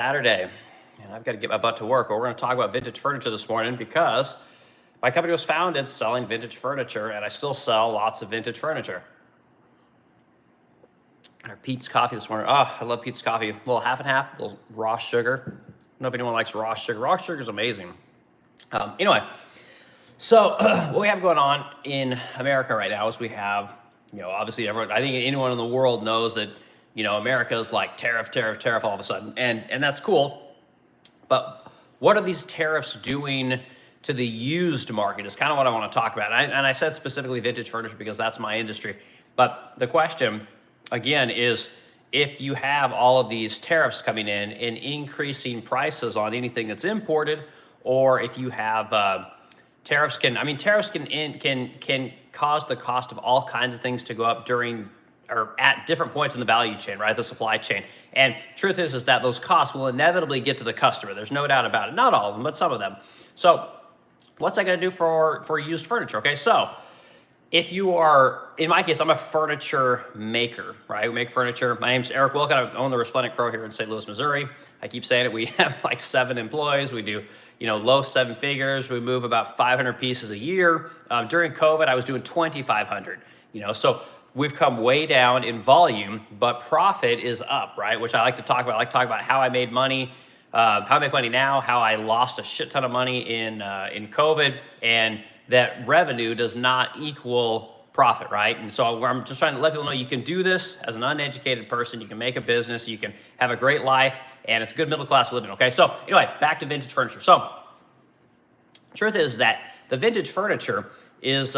Saturday, and I've got to get my butt to work. But we're going to talk about vintage furniture this morning because my company was founded selling vintage furniture, and I still sell lots of vintage furniture. Our Pete's coffee this morning. Oh, I love Pete's coffee. A little half and half, a little raw sugar. I don't know if anyone likes raw sugar. Raw sugar is amazing. Anyway, so what we have going on in America right now is we have, obviously everyone, I think anyone in the world knows that, America's like tariff all of a sudden. And that's cool. But what are these tariffs doing to the used market is kind of what I want to talk about. And I said specifically vintage furniture because that's my industry. But the question, again, is if you have all of these tariffs coming in and increasing prices on anything that's imported, or if you have tariffs can cause the cost of all kinds of things to go up during or at different points in the value chain, right? The supply chain. And truth is that those costs will inevitably get to the customer. There's no doubt about it. Not all of them, but some of them. So what's that going to do for used furniture? Okay, so if you are, in my case, I'm a furniture maker, right? We make furniture. My name's Eric Wilk. I own the Resplendent Crow here in St. Louis, Missouri. I keep saying it. We have like 7 employees. We do, low 7 figures. We move about 500 pieces a year. During COVID, I was doing 2,500. So we've come way down in volume, but profit is up, right? Which I like to talk about. I like to talk about how I made money, how I make money now, how I lost a shit ton of money in COVID, and that revenue does not equal profit, right? And so I'm just trying to let people know you can do this as an uneducated person. You can make a business, you can have a great life, and it's good middle class living, okay? So anyway, back to vintage furniture. So truth is that the vintage furniture is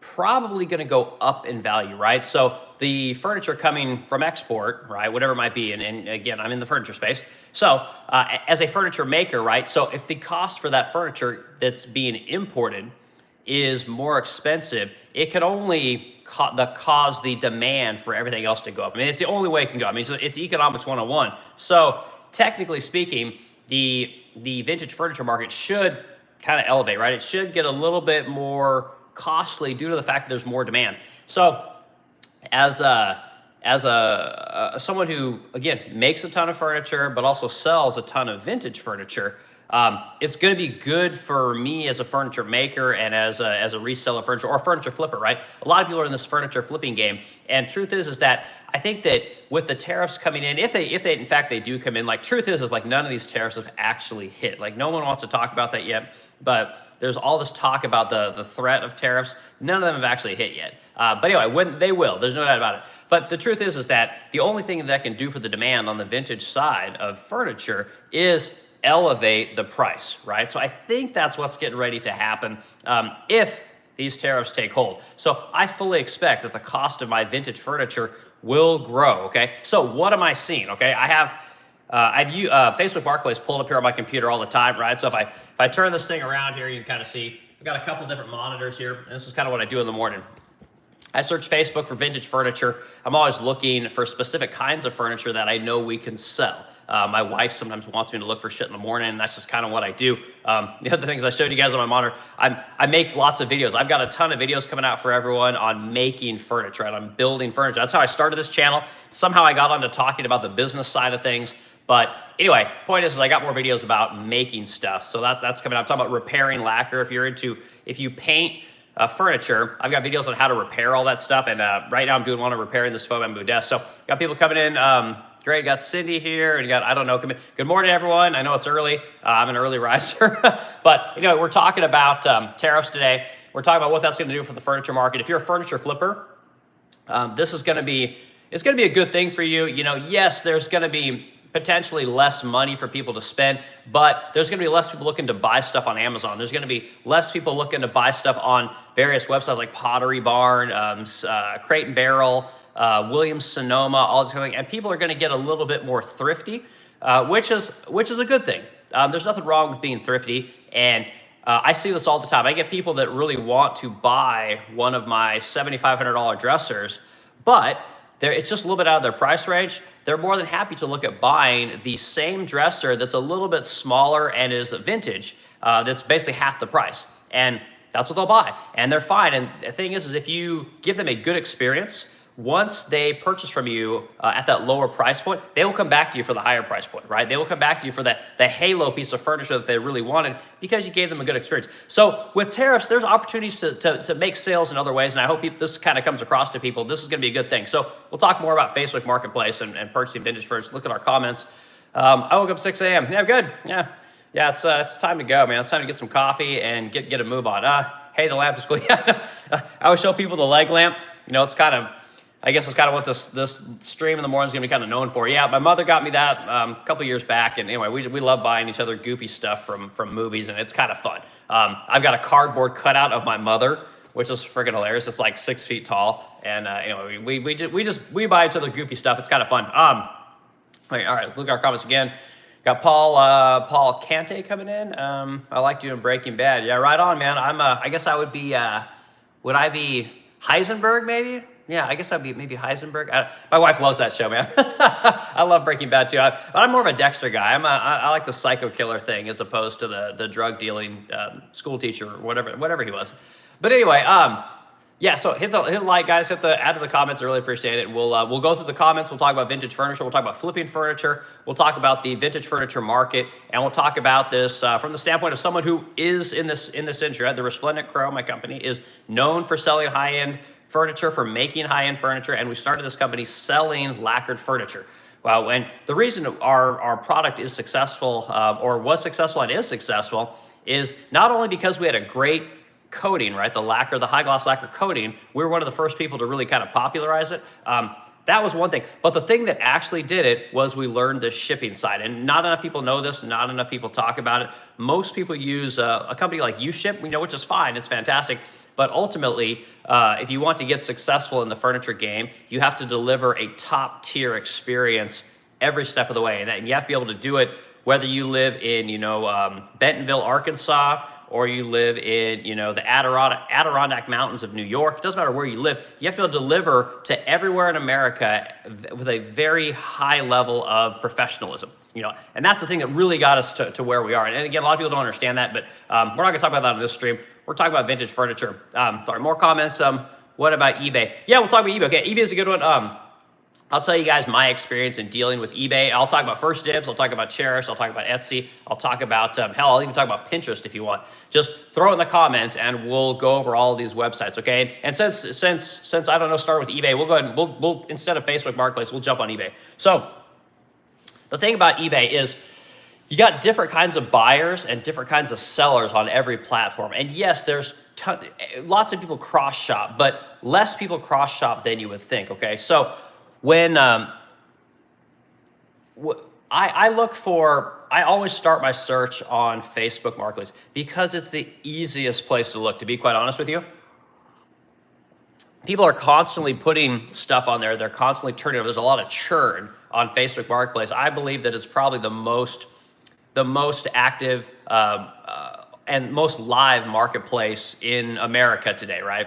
probably gonna go up in value, right? So the furniture coming from export, right, whatever it might be, and again, I'm in the furniture space. So as a furniture maker, right, so if the cost for that furniture that's being imported is more expensive, it can only cause the demand for everything else to go up. I mean, it's the only way it can go. I mean, it's economics 101. So technically speaking, the vintage furniture market should kind of elevate, right? It should get a little bit more costly due to the fact that there's more demand. So as someone who, again, makes a ton of furniture, but also sells a ton of vintage furniture, it's going to be good for me as a furniture maker and as a reseller of furniture or furniture flipper, right? A lot of people are in this furniture flipping game. And truth is that I think that with the tariffs coming in, if they in fact they do come in, like truth is like none of these tariffs have actually hit. Like no one wants to talk about that yet, but there's all this talk about the threat of tariffs. None of them have actually hit yet. But anyway, when they will, there's no doubt about it. But the truth is that the only thing that can do for the demand on the vintage side of furniture is elevate the price, right? So I think that's what's getting ready to happen if these tariffs take hold. So I fully expect that the cost of my vintage furniture will grow, okay? So what am I seeing, okay? I have Facebook Marketplace pulled up here on my computer all the time, right? So if I turn this thing around here, you can kind of see, I've got a couple different monitors here. And this is kind of what I do in the morning. I search Facebook for vintage furniture. I'm always looking for specific kinds of furniture that I know we can sell. My wife sometimes wants me to look for shit in the morning, and that's just kind of what I do. The other things I showed you guys on my monitor, I make lots of videos. I've got a ton of videos coming out for everyone on making furniture, right? On building furniture. That's how I started this channel. Somehow I got onto talking about the business side of things. But anyway, point is I got more videos about making stuff. So that's coming out. I'm talking about repairing lacquer. If you paint furniture, I've got videos on how to repair all that stuff. And right now I'm doing one on repairing this faux bamboo desk. So got people coming in. Great, got Cindy here, and you got, I don't know, good morning, everyone. I know it's early. I'm an early riser. But, we're talking about tariffs today. We're talking about what that's going to do for the furniture market. If you're a furniture flipper, this is going to be, it's going to be a good thing for you. Yes, there's going to be potentially less money for people to spend, but there's going to be less people looking to buy stuff on Amazon. There's going to be less people looking to buy stuff on various websites like Pottery Barn, Crate and Barrel, Williams Sonoma, all this kind of thing, and people are going to get a little bit more thrifty, which is a good thing. There's nothing wrong with being thrifty, and I see this all the time. I get people that really want to buy one of my $7,500 dressers, but it's just a little bit out of their price range. They're more than happy to look at buying the same dresser that's a little bit smaller and is vintage, that's basically half the price. And that's what they'll buy. And they're fine. And the thing is if you give them a good experience once they purchase from you at that lower price point, they will come back to you for the higher price point, right? They will come back to you for the halo piece of furniture that they really wanted because you gave them a good experience. So with tariffs, there's opportunities to make sales in other ways, and I hope this kind of comes across to people. This is going to be a good thing. So we'll talk more about Facebook Marketplace and purchasing vintage furniture. Look at our comments. I woke up 6 a.m. Yeah, good. Yeah, it's time to go, man. It's time to get some coffee and get a move on. Hey, the lamp is cool. Yeah, I always show people the leg lamp. You know, it's kind of, I guess it's kind of what this stream in the morning is going to be kind of known for. Yeah, my mother got me that a couple years back, and anyway, we love buying each other goofy stuff from movies, and it's kind of fun. I've got a cardboard cutout of my mother, which is freaking hilarious. It's like 6 feet tall, and anyway, we buy each other goofy stuff. It's kind of fun. All right, let's look at our comments again. Got Paul Cante coming in. I liked you in Breaking Bad. Yeah, right on, man. I guess I would be. Would I be Heisenberg maybe? Yeah, I guess I'd be maybe Heisenberg. My wife loves that show, man. I love Breaking Bad too. But I'm more of a Dexter guy. I like the psycho killer thing as opposed to the drug dealing school teacher or whatever he was. But anyway, yeah. So hit the like, guys. Add to the comments. I really appreciate it. We'll go through the comments. We'll talk about vintage furniture. We'll talk about flipping furniture. We'll talk about the vintage furniture market, and we'll talk about this from the standpoint of someone who is in this industry. The Resplendent Crow, my company, is known for selling high-end furniture, for making high-end furniture, and we started this company selling lacquered furniture. Well, and the reason our product is successful, or was successful and is successful, is not only because we had a great coating, right? The lacquer, the high gloss lacquer coating, we were one of the first people to really kind of popularize it. That was one thing. But the thing that actually did it was we learned the shipping side. And not enough people know this, not enough people talk about it. Most people use a company like UShip, which is fine, it's fantastic. But ultimately, if you want to get successful in the furniture game, you have to deliver a top tier experience every step of the way. And you have to be able to do it whether you live in, Bentonville, Arkansas, or you live in, the Adirondack Mountains of New York. It doesn't matter where you live. You have to be able to deliver to everywhere in America with a very high level of professionalism. And that's the thing that really got us to where we are. And again, a lot of people don't understand that, but we're not gonna talk about that on this stream. We're talking about vintage furniture. Sorry, more comments. What about eBay? Yeah, we'll talk about eBay. Okay, eBay is a good one. I'll tell you guys my experience in dealing with eBay. I'll talk about First Dibs. I'll talk about Cherish. I'll talk about Etsy. I'll talk about, hell, I'll even talk about Pinterest if you want. Just throw it in the comments and we'll go over all of these websites, okay? And since I don't know, start with eBay, we'll go ahead and we'll instead of Facebook Marketplace, we'll jump on eBay. So the thing about eBay is you got different kinds of buyers and different kinds of sellers on every platform. And yes, there's lots of people cross shop, but less people cross shop than you would think, okay? So when I always start my search on Facebook Marketplace because it's the easiest place to look, to be quite honest with you. People are constantly putting stuff on there. They're constantly turning over. There's a lot of churn on Facebook Marketplace. I believe that it's probably the most active and most live marketplace in America today, right?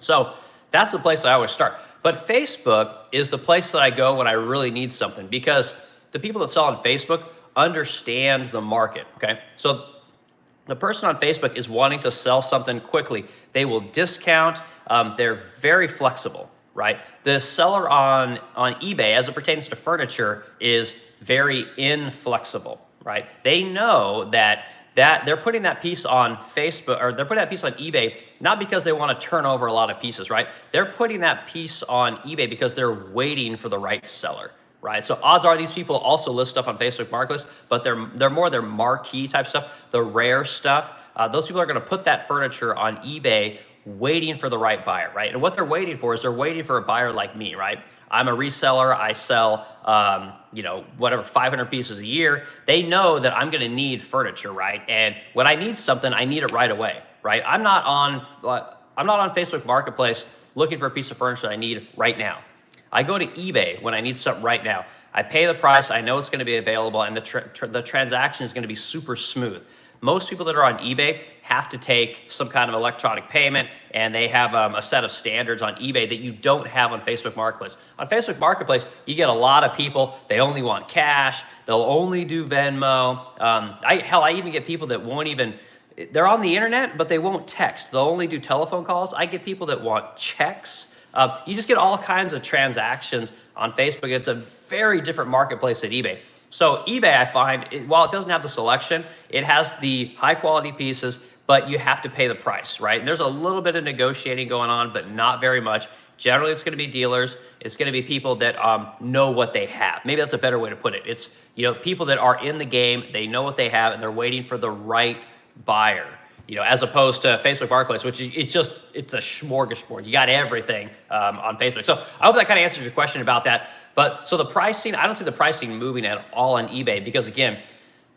So that's the place that I always start. But Facebook is the place that I go when I really need something because the people that sell on Facebook understand the market, okay? So the person on Facebook is wanting to sell something quickly. They will discount. They're very flexible, right? The seller on eBay, as it pertains to furniture, is very inflexible, right? They know that they're putting that piece on Facebook, or they're putting that piece on eBay, not because they want to turn over a lot of pieces, right? They're putting that piece on eBay because they're waiting for the right seller, right? So odds are these people also list stuff on Facebook Marketplace, but they're more their marquee type stuff, the rare stuff. Those people are going to put that furniture on eBay waiting for the right buyer, right? And what they're waiting for is they're waiting for a buyer like me, right? I'm a reseller. I sell, 500 pieces a year. They know that I'm going to need furniture, right? And when I need something, I need it right away, right? I'm not on Facebook Marketplace looking for a piece of furniture I need right now. I go to eBay when I need something right now. I pay the price. I know it's going to be available, and the transaction is going to be super smooth. Most people that are on eBay have to take some kind of electronic payment, and they have a set of standards on eBay that you don't have on Facebook Marketplace. On Facebook Marketplace, you get a lot of people, they only want cash, they'll only do Venmo. I even get people that won't even, they're on the internet, but they won't text. They'll only do telephone calls. I get people that want checks. You just get all kinds of transactions on Facebook. It's a very different marketplace than eBay. So eBay, I find, while it doesn't have the selection, it has the high quality pieces, but you have to pay the price, right? And there's a little bit of negotiating going on, but not very much. Generally, it's going to be dealers. It's going to be people that know what they have. Maybe that's a better way to put it. It's, you know, people that are in the game, they know what they have, and they're waiting for the right buyer. You know, as opposed to Facebook Marketplace, which is it's a smorgasbord. You got everything on Facebook. So I hope that kind of answers your question about that. But so the pricing, I don't see the pricing moving at all on eBay because, again,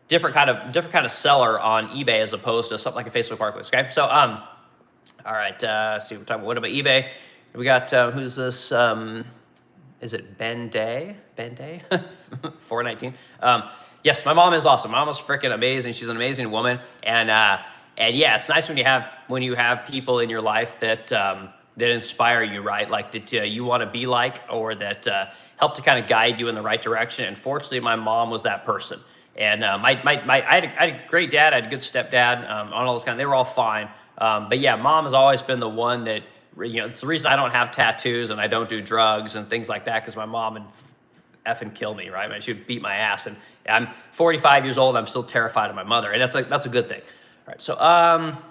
different kind of seller on eBay as opposed to something like a Facebook Marketplace. Okay, so all right, see what we're talking. What about eBay? We got who's this? Is it Ben Day? Ben Day, 419. Yes, my mom is awesome. My mom is freaking amazing. She's an amazing woman, and yeah, it's nice when you have people in your life that that inspire you, right? Like that you want to be like, or that help to kind of guide you in the right direction. And fortunately, my mom was that person. And I had a great dad, I had a good stepdad, on all those kind of, they were all fine. But yeah, mom has always been the one that, you know, it's the reason I don't have tattoos and I don't do drugs and things like that, because my mom would effing kill me, right? I mean, she would beat my ass. And I'm 45 years old, I'm still terrified of my mother. And that's a good thing. All right, so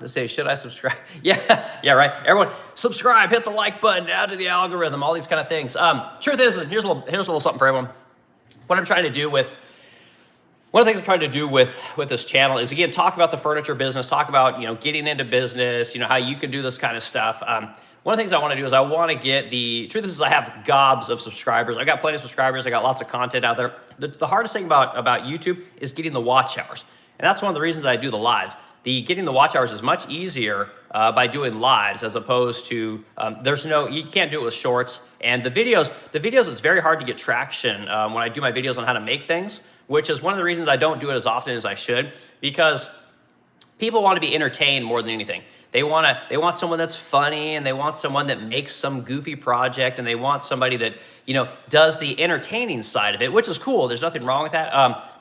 let's say, should I subscribe? Yeah, right. Everyone, subscribe, hit the like button, add to the algorithm, all these kind of things. Truth is, here's a little something for everyone. One of the things I'm trying to do with this channel is, again, talk about the furniture business, talk about, you know, getting into business, you know, how you can do this kind of stuff. One of the things I want to do is I want to get truth is I have gobs of subscribers. I got plenty of subscribers. I got lots of content out there. The hardest thing about YouTube is getting the watch hours. And that's one of the reasons I do the lives. Getting the watch hours is much easier by doing lives, as opposed to, you can't do it with shorts. And the videos, it's very hard to get traction when I do my videos on how to make things, which is one of the reasons I don't do it as often as I should, because people want to be entertained more than anything. They want someone that's funny, and they want someone that makes some goofy project, and they want somebody that, you know, does the entertaining side of it, which is cool. There's nothing wrong with that.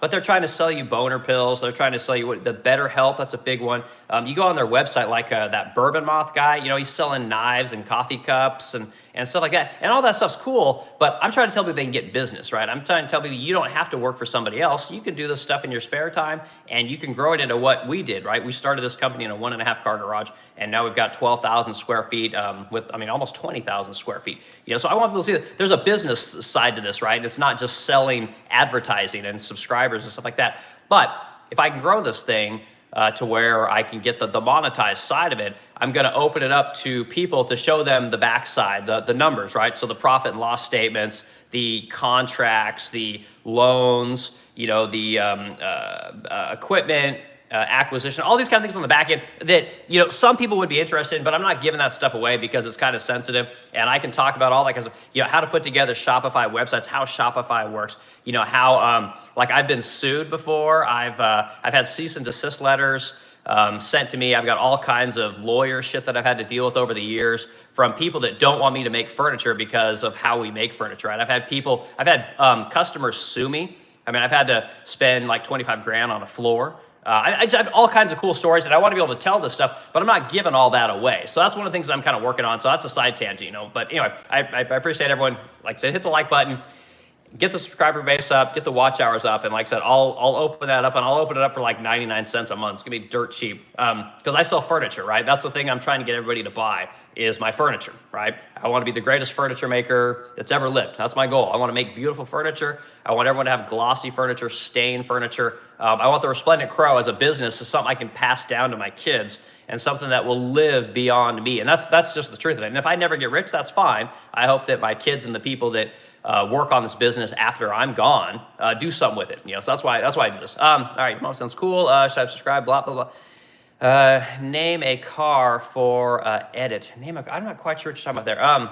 But they're trying to sell you boner pills. They're trying to sell you the BetterHelp. That's a big one. You go on their website, like that Bourbon Moth guy, you know, he's selling knives and coffee cups and stuff like that. And all that stuff's cool, but I'm trying to tell people they can get business, right? I'm trying to tell people you don't have to work for somebody else. You can do this stuff in your spare time, and you can grow it into what we did, right? We started this company in a 1.5 car garage, and now we've got 12,000 square feet almost 20,000 square feet. You know, so I want people to see that there's a business side to this, right? It's not just selling advertising and subscribers and stuff like that. But if I can grow this thing to where I can get the monetized side of it, I'm going to open it up to people to show them the backside, the numbers, right? So the profit and loss statements, the contracts, the loans, you know, the equipment, acquisition, all these kind of things on the back end that, you know, some people would be interested in, but I'm not giving that stuff away because it's kind of sensitive. And I can talk about all that kind of, you know, how to put together Shopify websites, how Shopify works, you know, how, like I've been sued before. I've had cease and desist letters sent to me. I've got all kinds of lawyer shit that I've had to deal with over the years from people that don't want me to make furniture because of how we make furniture. Right? I've had customers sue me. I mean, I've had to spend like 25 grand on a floor. I have all kinds of cool stories, and I want to be able to tell this stuff, but I'm not giving all that away. So that's one of the things I'm kind of working on. So that's a side tangent, you know. But anyway, I appreciate everyone. Like I said, hit the like button, get the subscriber base up, get the watch hours up, and like I said, I'll open that up, and I'll open it up for like 99 cents a month. It's gonna be dirt cheap because I sell furniture, right? That's the thing I'm trying to get everybody to buy is my furniture, right? I want to be the greatest furniture maker that's ever lived. That's my goal. I want to make beautiful furniture. I want everyone to have glossy furniture, stained furniture. I want the Resplendent Crow as a business as something I can pass down to my kids and something that will live beyond me. And that's just the truth of it. And if I never get rich, that's fine. I hope that my kids and the people that work on this business after I'm gone do something with it. You know, so that's why I do this. All right, mom sounds cool. Should I subscribe? Blah blah blah. Name a car for edit. I'm not quite sure what you're talking about there.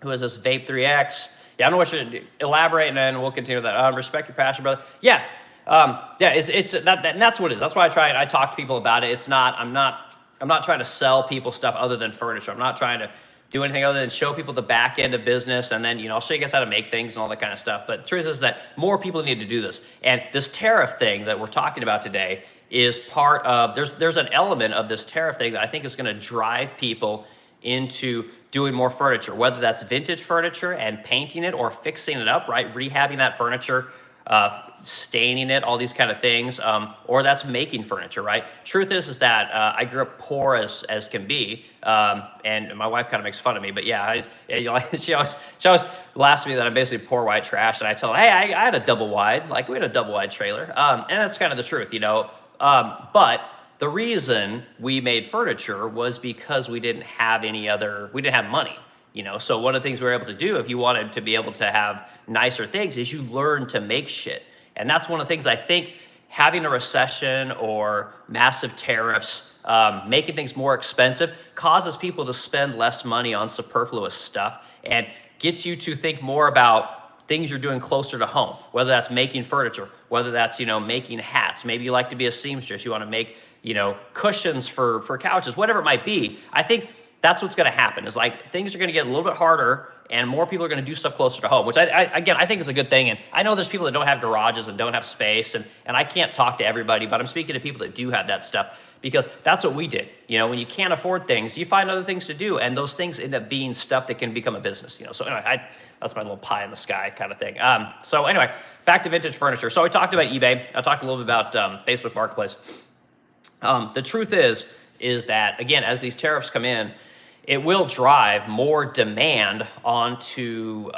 Who is this? Vape 3X. Yeah, I don't know what you should elaborate, and then we'll continue with that. Respect your passion, brother. Yeah, it's that, and that's what it is. That's why I talk to people about it. I'm not trying to sell people stuff other than furniture. I'm not trying to do anything other than show people the back end of business, and then, you know, I'll show you guys how to make things and all that kind of stuff. But the truth is that more people need to do this. And this tariff thing that we're talking about today is part of, there's an element of this tariff thing that I think is going to drive people into doing more furniture, whether that's vintage furniture and painting it or fixing it up, right? Rehabbing that furniture, staining it, all these kind of things, or that's making furniture, right? Truth is that I grew up poor as can be, and my wife kind of makes fun of me, but yeah, she always laughs at me that I'm basically poor white trash, and I tell her, hey, I had a double wide, like we had a double wide trailer, and that's kind of the truth, but the reason we made furniture was because we didn't have money. So one of the things we were able to do, if you wanted to be able to have nicer things, is you learn to make shit. And that's one of the things I think having a recession or massive tariffs, making things more expensive, causes people to spend less money on superfluous stuff and gets you to think more about things you're doing closer to home, whether that's making furniture, whether that's, making hats. Maybe you like to be a seamstress. You want to make, cushions for couches, whatever it might be. I think that's what's going to happen is like things are going to get a little bit harder and more people are going to do stuff closer to home, which I think is a good thing. And I know there's people that don't have garages and don't have space, and I can't talk to everybody, but I'm speaking to people that do have that stuff because that's what we did. When you can't afford things, you find other things to do, and those things end up being stuff that can become a business. So anyway, that's my little pie in the sky kind of thing. So anyway, back to vintage furniture. So we talked about eBay. I talked a little bit about Facebook Marketplace. The truth is that, again, as these tariffs come in, it will drive more demand onto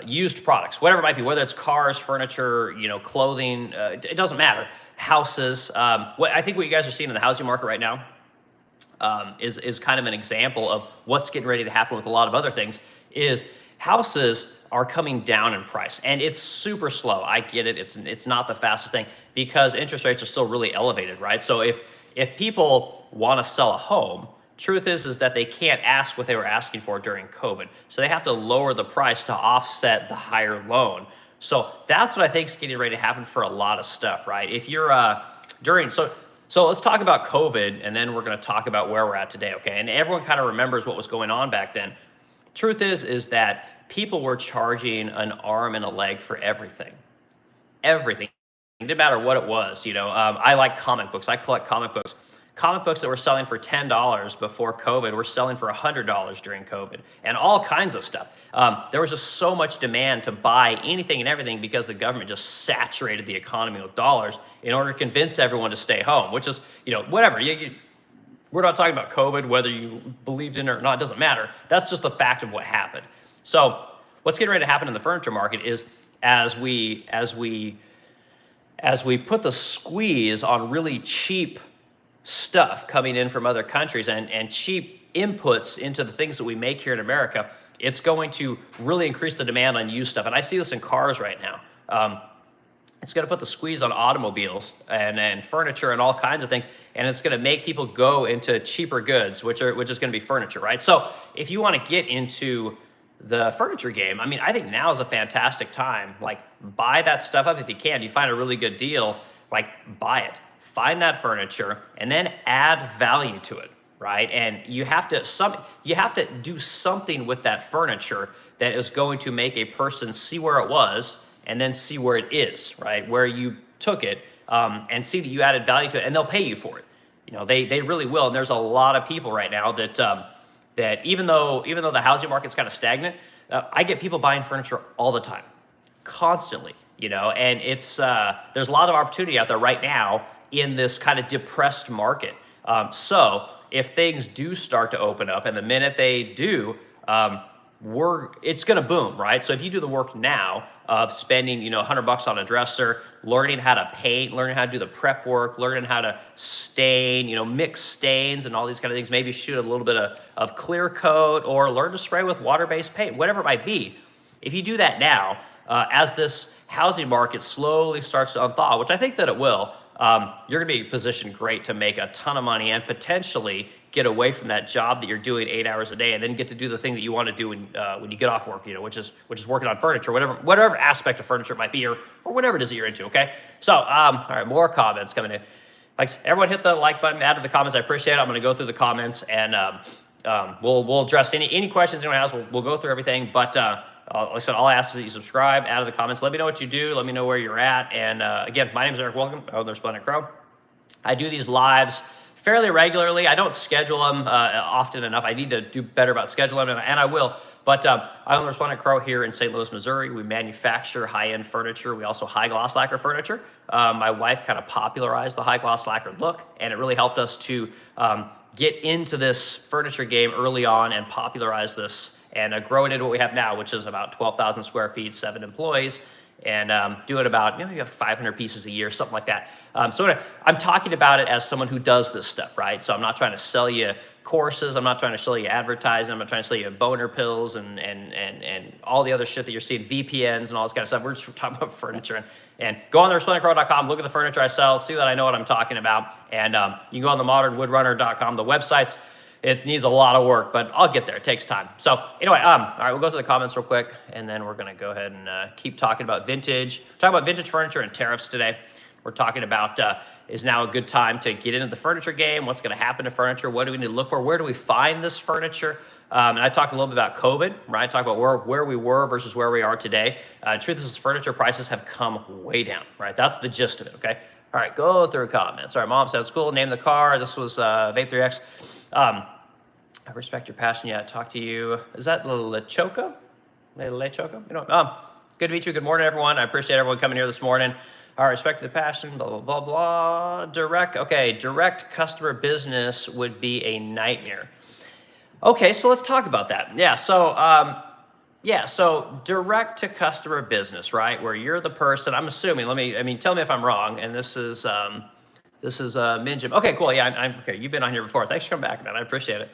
used products, whatever it might be, whether it's cars, furniture, clothing, it doesn't matter. Houses. I think what you guys are seeing in the housing market right now is kind of an example of what's getting ready to happen with a lot of other things, is houses are coming down in price, and it's super slow. I get it. It's not the fastest thing because interest rates are still really elevated, right? So if people want to sell a home, truth is that they can't ask what they were asking for during COVID. So they have to lower the price to offset the higher loan. So that's what I think is getting ready to happen for a lot of stuff, right? If you're so let's talk about COVID, and then we're going to talk about where we're at today, okay? And everyone kind of remembers what was going on back then. Truth is that people were charging an arm and a leg for everything. Everything. It didn't matter what it was, I like comic books. I collect comic books. Comic books that were selling for $10 before COVID were selling for $100 during COVID, and all kinds of stuff. There was just so much demand to buy anything and everything because the government just saturated the economy with dollars in order to convince everyone to stay home, which is, whatever. We're not talking about COVID, whether you believed in it or not, it doesn't matter. That's just the fact of what happened. So what's getting ready to happen in the furniture market is as we put the squeeze on really cheap stuff coming in from other countries and cheap inputs into the things that we make here in America, it's going to really increase the demand on used stuff. And I see this in cars right now. It's going to put the squeeze on automobiles and furniture and all kinds of things, and it's going to make people go into cheaper goods, which is going to be furniture, right? So if you want to get into the furniture game, I think now is a fantastic time. Like, buy that stuff up if you can. You find a really good deal, like, buy it. Find that furniture and then add value to it, right? And you have to do something with that furniture that is going to make a person see where it was and then see where it is, right? Where you took it, and see that you added value to it, and they'll pay you for it. They really will. And there's a lot of people right now that even though the housing market's kind of stagnant, I get people buying furniture all the time, constantly, and it's there's a lot of opportunity out there right now in this kind of depressed market. So if things do start to open up, and the minute they do, it's going to boom, right? So if you do the work now of spending, $100 on a dresser, learning how to paint, learning how to do the prep work, learning how to stain, mix stains and all these kind of things, maybe shoot a little bit of clear coat or learn to spray with water-based paint, whatever it might be. If you do that now, as this housing market slowly starts to unthaw, which I think that it will, you're going to be positioned great to make a ton of money and potentially get away from that job that you're doing 8 hours a day, and then get to do the thing that you want to do when you get off work, which is working on furniture, whatever aspect of furniture it might be, or whatever it is that you're into. Okay, so all right, more comments coming in. Like, everyone hit the like button, add to the comments. I appreciate it. I'm going to go through the comments, and we'll address any questions anyone has. We'll go through everything, but like I said, all I ask is that you subscribe, add to the comments. Let me know what you do. Let me know where you're at. And again, my name is Eric. Welcome. Oh, there's Splendid Crow. I do these lives fairly regularly. I don't schedule them often enough. I need to do better about scheduling them, and I will. But I own the Respondent Crow here in St. Louis, Missouri. We manufacture high-end furniture. We also high gloss lacquer furniture. My wife kind of popularized the high gloss lacquer look, and it really helped us to get into this furniture game early on and popularize this and grow it into what we have now, which is about 12,000 square feet, 7 employees, and doing about maybe 500 pieces a year, something like that. So I'm talking about it as someone who does this stuff, right? So I'm not trying to sell you courses. I'm not trying to sell you advertising. I'm not trying to sell you boner pills and all the other shit that you're seeing, VPNs and all this kind of stuff. We're just talking about furniture. And go on to resplendentcrow.com, look at the furniture I sell, see that I know what I'm talking about. And you can go on the modernwoodrunner.com. The website's, it needs a lot of work, but I'll get there. It takes time. So anyway, all right, we'll go through the comments real quick, and then we're going to go ahead and keep talking about vintage. Talking about vintage furniture and tariffs today. We're talking about is now a good time to get into the furniture game? What's going to happen to furniture? What do we need to look for? Where do we find this furniture? And I talked a little bit about COVID, right? I talked about where we were versus where we are today. Truth is, furniture prices have come way down, right? That's the gist of it, okay? All right, go through comments. All right, Mom sounds cool. Name the car. This was Vape 3X. I respect your passion. Yeah, I talked to you. Is that LeChoco? LeChoco? You know, good to meet you. Good morning, everyone. I appreciate everyone coming here this morning. All right, respect the passion, blah, blah, blah, blah. Direct customer business would be a nightmare. Okay, so let's talk about that. So direct to customer business, right? Where you're the person, I'm assuming, tell me if I'm wrong, and this is Minjim. Okay, cool, yeah, okay, you've been on here before. Thanks for coming back, man, I appreciate it.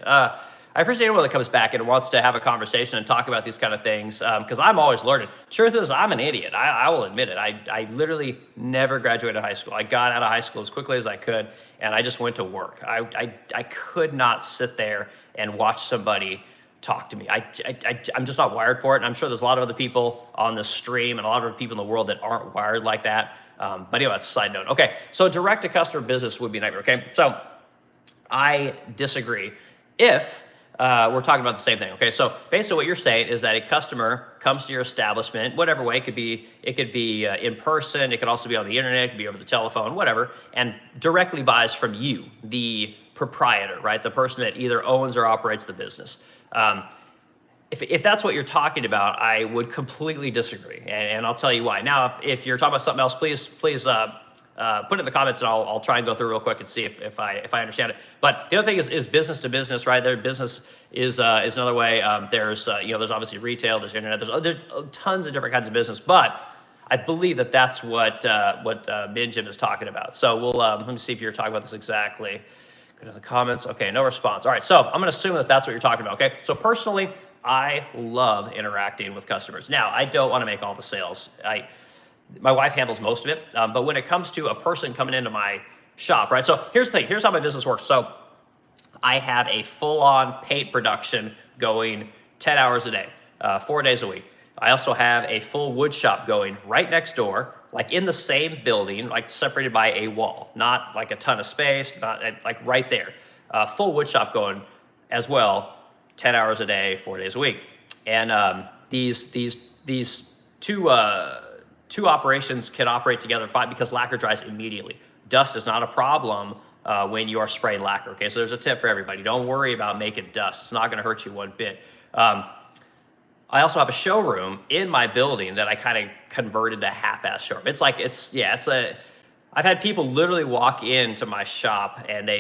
I appreciate anyone that comes back and wants to have a conversation and talk about these kind of things, because I'm always learning. Truth is, I'm an idiot. I will admit it. I literally never graduated high school. I got out of high school as quickly as I could, and I just went to work. I could not sit there and watch somebody talk to me. I'm just not wired for it, and I'm sure there's a lot of other people on the stream and a lot of other people in the world that aren't wired like that. But anyway, that's a side note. Okay, so direct to customer business would be a nightmare, okay? So I disagree. If we're talking about the same thing, okay? So basically what you're saying is that a customer comes to your establishment, whatever way, it could be in person, it could also be on the internet, it could be over the telephone, whatever, and directly buys from you, the proprietor, right? The person that either owns or operates the business. If that's what you're talking about, I would completely disagree, and I'll tell you why. Now, if you're talking about something else, please put it in the comments, and I'll try and go through real quick and see if I understand it. But the other thing is business to business, right? Their business is another way. There's obviously retail, there's internet, there's tons of different kinds of business, but I believe that's what Minjim is talking about. So we'll let me see if you're talking about this exactly. Go to the comments. Okay, no response. All right, so I'm going to assume that that's what you're talking about. Okay, so personally, I love interacting with customers. Now, I don't want to make all the sales. My wife handles most of it, but when it comes to a person coming into my shop, right? So here's the thing. Here's how my business works. So I have a full-on paint production going 10 hours a day, 4 days a week. I also have a full wood shop going right next door, like in the same building, like separated by a wall, not like a ton of space, not like right there. Full wood shop going as well, 10 hours a day, 4 days a week. And these two operations can operate together fine because lacquer dries immediately. Dust is not a problem when you are spraying lacquer, okay? So there's a tip for everybody. Don't worry about making dust. It's not gonna hurt you one bit. I also have a showroom in my building that I kind of converted to half-ass showroom. I've had people literally walk into my shop and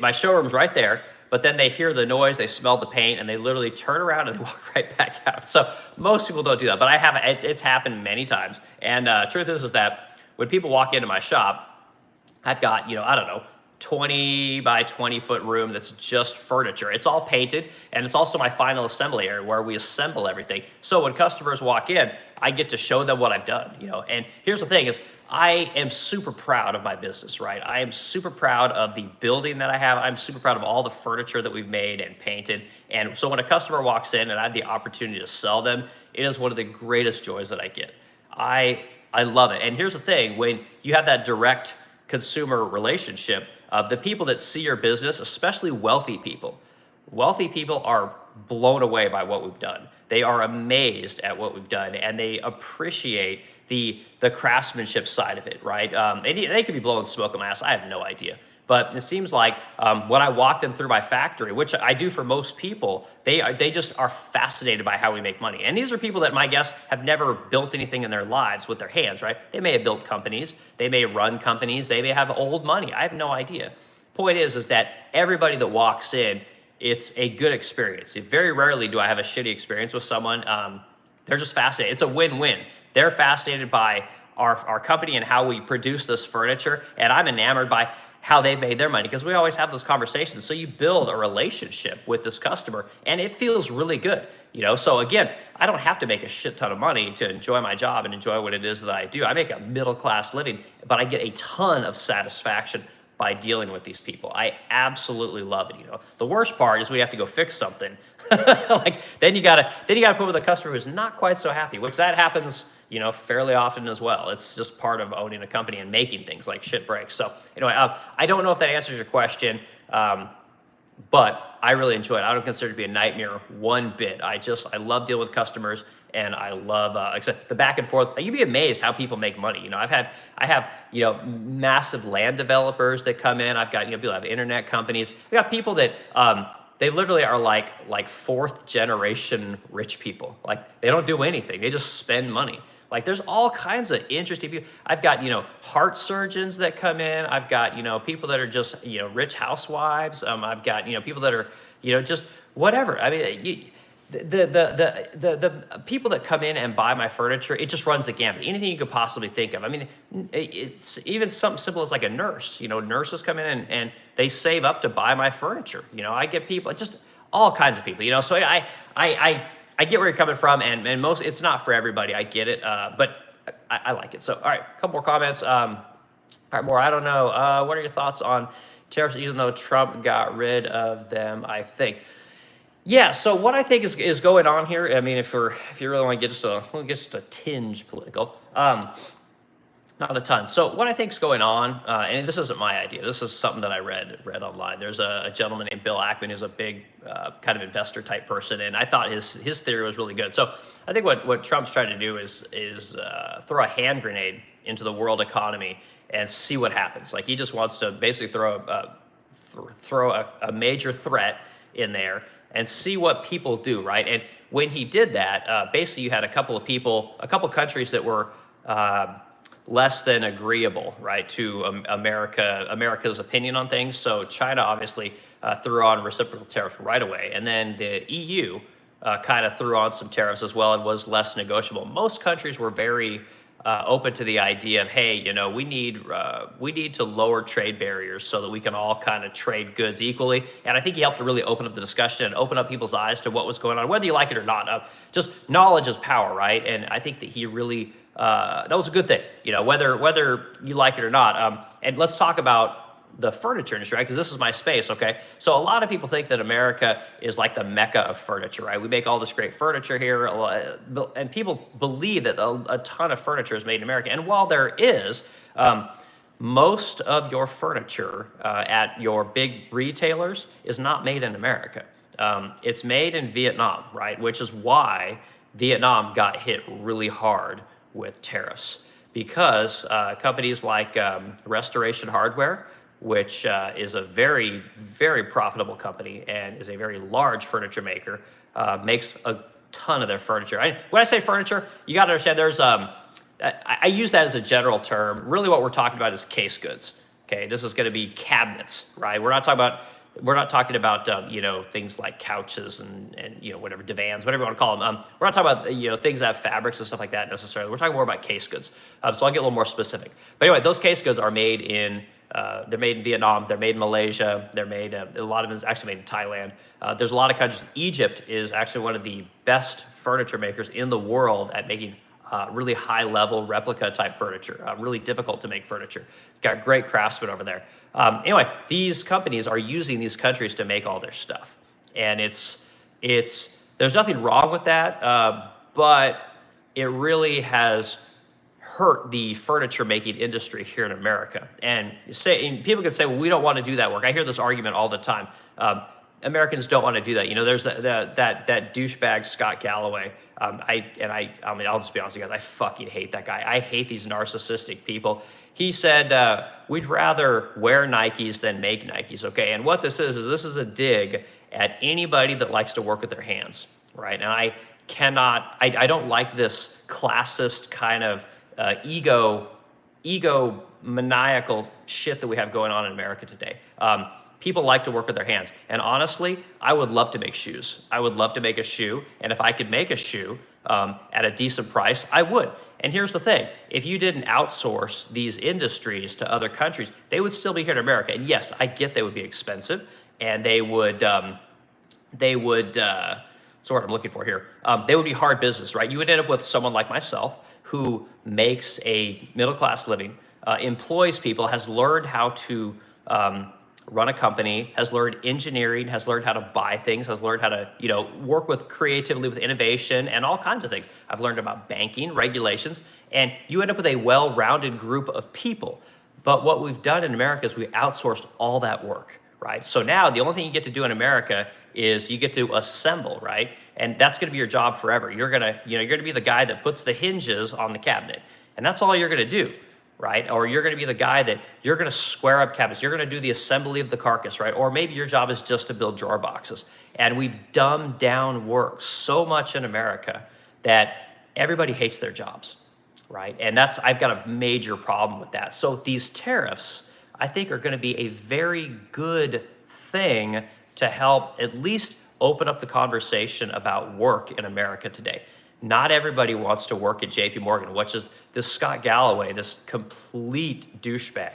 my showroom's right there, but then they hear the noise, they smell the paint, and they literally turn around and they walk right back out. So most people don't do that, but it's happened many times. And truth is that when people walk into my shop, I've got, 20 by 20 foot room that's just furniture. It's all painted, and it's also my final assembly area where we assemble everything. So when customers walk in, I get to show them what I've done, And here's the thing is, I am super proud of my business, right? I am super proud of the building that I have. I'm super proud of all the furniture that we've made and painted. And so when a customer walks in and I have the opportunity to sell them, it is one of the greatest joys that I get. I love it. And here's the thing, when you have that direct consumer relationship, the people that see your business, especially wealthy people are blown away by what we've done. They are amazed at what we've done, and they appreciate the craftsmanship side of it, right? And they could be blowing smoke in my ass. I have no idea. But it seems like when I walk them through my factory, which I do for most people, they just are fascinated by how we make money. And these are people that, my guess, have never built anything in their lives with their hands, right? They may have built companies, they may run companies, they may have old money. I have no idea. Point is that everybody that walks in, it's a good experience. Very rarely do I have a shitty experience with someone. They're just fascinated. It's a win-win. They're fascinated by our company and how we produce this furniture, and I'm enamored by how they made their money, because we always have those conversations. So you build a relationship with this customer, and it feels really good. So again, I don't have to make a shit ton of money to enjoy my job and enjoy what it is that I do. I make a middle-class living, but I get a ton of satisfaction by dealing with these people. I absolutely love it. The worst part is we have to go fix something. Then you gotta put with a customer who's not quite so happy, which that happens, fairly often as well. It's just part of owning a company and making things, like shit breaks. So anyway, I don't know if that answers your question, but I really enjoy it. I don't consider it to be a nightmare one bit. I love dealing with customers, and I love except the back and forth. You'd be amazed how people make money. I have massive land developers that come in. I've got people that have internet companies. I've got people that they literally are like fourth generation rich people. Like, they don't do anything. They just spend money. Like, there's all kinds of interesting people. I've got, heart surgeons that come in. I've got, people that are just, rich housewives. I've got, people that are, just whatever. I mean, the people that come in and buy my furniture, it just runs the gamut. Anything you could possibly think of. I mean, it's even something simple as like a nurse. Nurses come in and they save up to buy my furniture. I get people, just all kinds of people. So I get where you're coming from, and most, it's not for everybody. I get it, but I like it. So, all right, a couple more comments. All right, more. I don't know. What are your thoughts on tariffs, even though Trump got rid of them, I think? Yeah, so what I think is going on here, I mean, if you really want to get just a tinge political, not a ton. So what I think is going on, and this isn't my idea, this is something that I read online. There's a gentleman named Bill Ackman who's a big kind of investor type person, and I thought his theory was really good. So I think what Trump's trying to do is throw a hand grenade into the world economy and see what happens. Like, he just wants to basically throw a major threat in there and see what people do, right? And when he did that, basically you had a couple countries that were less than agreeable, right, to America's opinion on things. So China obviously threw on reciprocal tariffs right away, and then the EU kind of threw on some tariffs as well and was less negotiable. Most countries were very open to the idea of, hey, we need to lower trade barriers so that we can all kind of trade goods equally. And I think he helped to really open up the discussion and open up people's eyes to what was going on, whether you like it or not. Just knowledge is power, right? And I think that he really that was a good thing, whether you like it or not. And let's talk about the furniture industry, right? Because this is my space, okay? So a lot of people think that America is like the mecca of furniture, right? We make all this great furniture here, and people believe that a ton of furniture is made in America. And while there is, most of your furniture at your big retailers is not made in America. It's made in Vietnam, right? Which is why Vietnam got hit really hard with tariffs, because companies like Restoration Hardware, which is a very, very profitable company and is a very large furniture maker, makes a ton of their furniture. When I say furniture, you got to understand there's, I use that as a general term. Really what we're talking about is case goods. Okay, this is going to be cabinets, right? We're not talking about things like couches and whatever, divans, whatever you want to call them. We're not talking about things that have fabrics and stuff like that necessarily. We're talking more about case goods. So I'll get a little more specific. But anyway, those case goods are made in they're made in Vietnam, they're made in Malaysia, they're made a lot of them is actually made in Thailand. There's a lot of countries. Egypt is actually one of the best furniture makers in the world at making really high level replica type furniture. Really difficult to make furniture. Got great craftsmen over there. Anyway, these companies are using these countries to make all their stuff, and there's nothing wrong with that, but it really has hurt the furniture making industry here in America. And people can say, well, we don't want to do that work. I hear this argument all the time. Americans don't want to do that. You know, there's that douchebag Scott Galloway. I mean, I'll just be honest with you guys. I fucking hate that guy. I hate these narcissistic people. He said, we'd rather wear Nikes than make Nikes. Okay. And what this is this is a dig at anybody that likes to work with their hands. Right. And I don't like this classist kind of ego maniacal shit that we have going on in America today. People like to work with their hands. And honestly, I would love to make shoes. I would love to make a shoe. And if I could make a shoe at a decent price, I would. And here's the thing. If you didn't outsource these industries to other countries, they would still be here in America. And yes, I get they would be expensive. And they would that's what I'm looking for here. They would be hard business, right? You would end up with someone like myself who makes a middle-class living, employs people, has learned how to run a company, has learned engineering, has learned how to buy things, has learned how to, work with creatively with innovation and all kinds of things. I've learned about banking, regulations, and you end up with a well-rounded group of people. But what we've done in America is we outsourced all that work, right? So now the only thing you get to do in America is you get to assemble, right? And that's going to be your job forever. You're going to be the guy that puts the hinges on the cabinet. And that's all you're going to do, right? Or you're going to be the guy that you're going to square up cabinets. You're going to do the assembly of the carcass, right? Or maybe your job is just to build drawer boxes. And we've dumbed down work so much in America that everybody hates their jobs, right? And I've got a major problem with that. So these tariffs, I think, are going to be a very good thing to help at least open up the conversation about work in America today. Not everybody wants to work at JP Morgan, which is this Scott Galloway, this complete douchebag,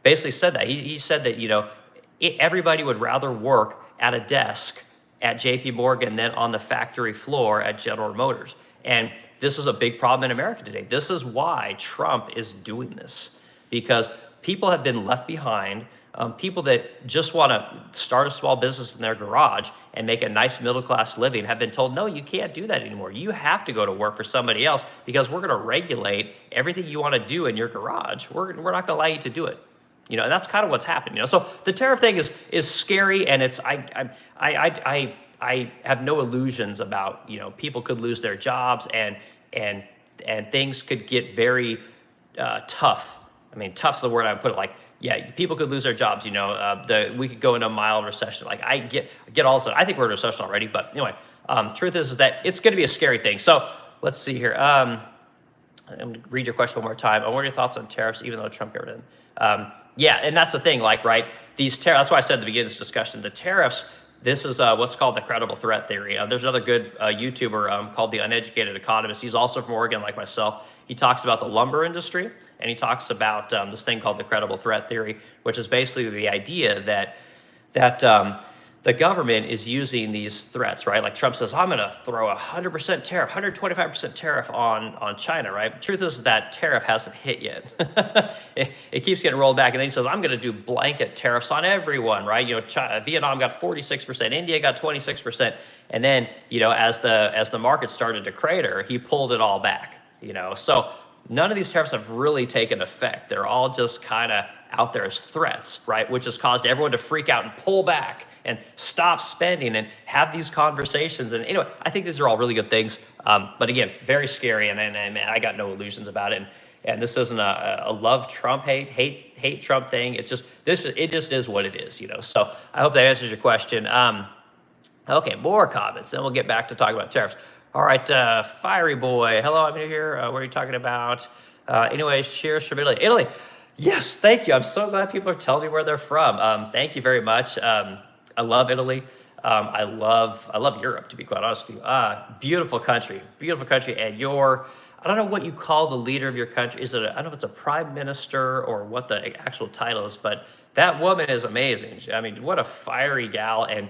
basically said that. He said that, everybody would rather work at a desk at JP Morgan than on the factory floor at General Motors. And this is a big problem in America today. This is why Trump is doing this, because people have been left behind. People that just want to start a small business in their garage and make a nice middle-class living have been told, no, you can't do that anymore. You have to go to work for somebody else because we're going to regulate everything you want to do in your garage. We're not going to allow you to do it. And that's kind of what's happening. So the tariff thing is scary, and I have no illusions about, people could lose their jobs and things could get very tough. I mean, tough's the word I would put it. Like, yeah, people could lose their jobs. We could go into a mild recession. Like, I get all of a sudden. I think we're in a recession already, but anyway, truth is that it's going to be a scary thing. So let's see here. I'm going to read your question one more time. What are your thoughts on tariffs, even though Trump got rid of them? Yeah, and that's the thing. Like, right, these tariffs. That's why I said at the beginning of this discussion, the tariffs. This is what's called the credible threat theory. There's another good YouTuber called The Uneducated Economist. He's also from Oregon, like myself. He talks about the lumber industry, and he talks about this thing called the credible threat theory, which is basically the idea that the government is using these threats, right? Like Trump says, I'm going to throw 100% tariff, 125% tariff on China, right? The truth is that tariff hasn't hit yet. it keeps getting rolled back. And then he says, I'm going to do blanket tariffs on everyone, right? Vietnam got 46%, India got 26%. And then, as the market started to crater, he pulled it all back, So none of these tariffs have really taken effect. They're all just kind of out there as threats, right? Which has caused everyone to freak out and pull back and stop spending and have these conversations. And anyway, I think these are all really good things. But again, very scary, and I got no illusions about it. And this isn't a love Trump hate Trump thing. It just is what it is, So I hope that answers your question. Okay, more comments, then we'll get back to talking about tariffs. All right, Fiery Boy, hello, I'm new here. What are you talking about? Anyways, cheers from Italy. Italy, yes, thank you. I'm so glad people are telling me where they're from. Thank you very much. I love Italy. I love Europe, to be quite honest with you. Beautiful country, and I don't know what you call the leader of your country. I don't know if it's a prime minister or what the actual title is, but that woman is amazing. I mean, what a fiery gal, and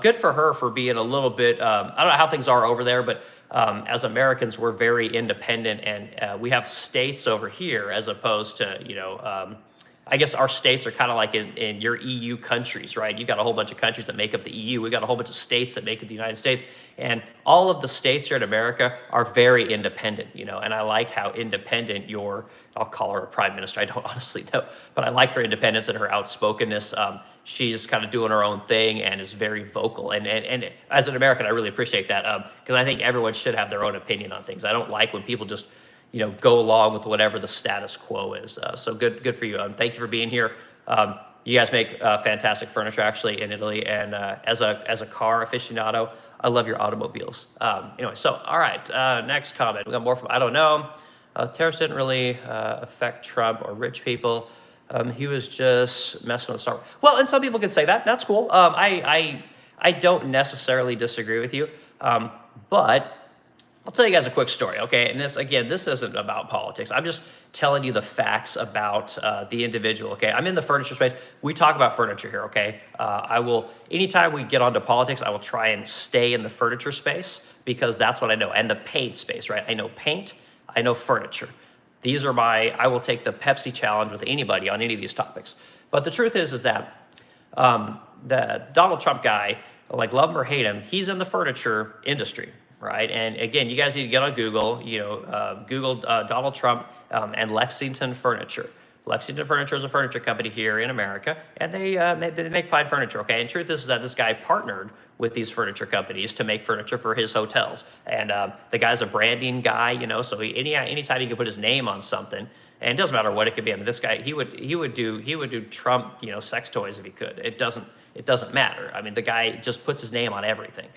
good for her for being a little bit, I don't know how things are over there, but as Americans, we're very independent, and we have states over here as opposed to, I guess our states are kind of like in your EU countries, right? You got a whole bunch of countries that make up the EU. We got a whole bunch of states that make up the United States. And all of the states here in America are very independent, and I like how independent I'll call her a prime minister. I don't honestly know, but I like her independence and her outspokenness. She's kind of doing her own thing and is very vocal. And as an American, I really appreciate that because I think everyone should have their own opinion on things. I don't like when people just go along with whatever the status quo is. So good for you. Thank you for being here. You guys make fantastic furniture actually in Italy. And as a car aficionado, I love your automobiles. Anyway, so all right, next comment. We got more from, I don't know. Tariffs didn't really affect Trump or rich people. He was just messing with Star Wars. Well, and some people can say that. That's cool. I don't necessarily disagree with you. But I'll tell you guys a quick story, okay? And this isn't about politics. I'm just telling you the facts about the individual, okay? I'm in the furniture space. We talk about furniture here, okay? Anytime we get onto politics, I will try and stay in the furniture space because that's what I know. And the paint space, right? I know paint, I know furniture. I will take the Pepsi challenge with anybody on any of these topics. But the truth is that the Donald Trump guy, like love him or hate him, he's in the furniture industry, right? And again, you guys need to get on Google, Google Donald Trump and Lexington Furniture. Lexington Furniture is a furniture company here in America, and they make fine furniture, okay? And truth is that this guy partnered with these furniture companies to make furniture for his hotels. And the guy's a branding guy, so anytime he can put his name on something, and it doesn't matter what it could be. I mean, this guy, he would do Trump, sex toys if he could. It doesn't matter. I mean, the guy just puts his name on everything.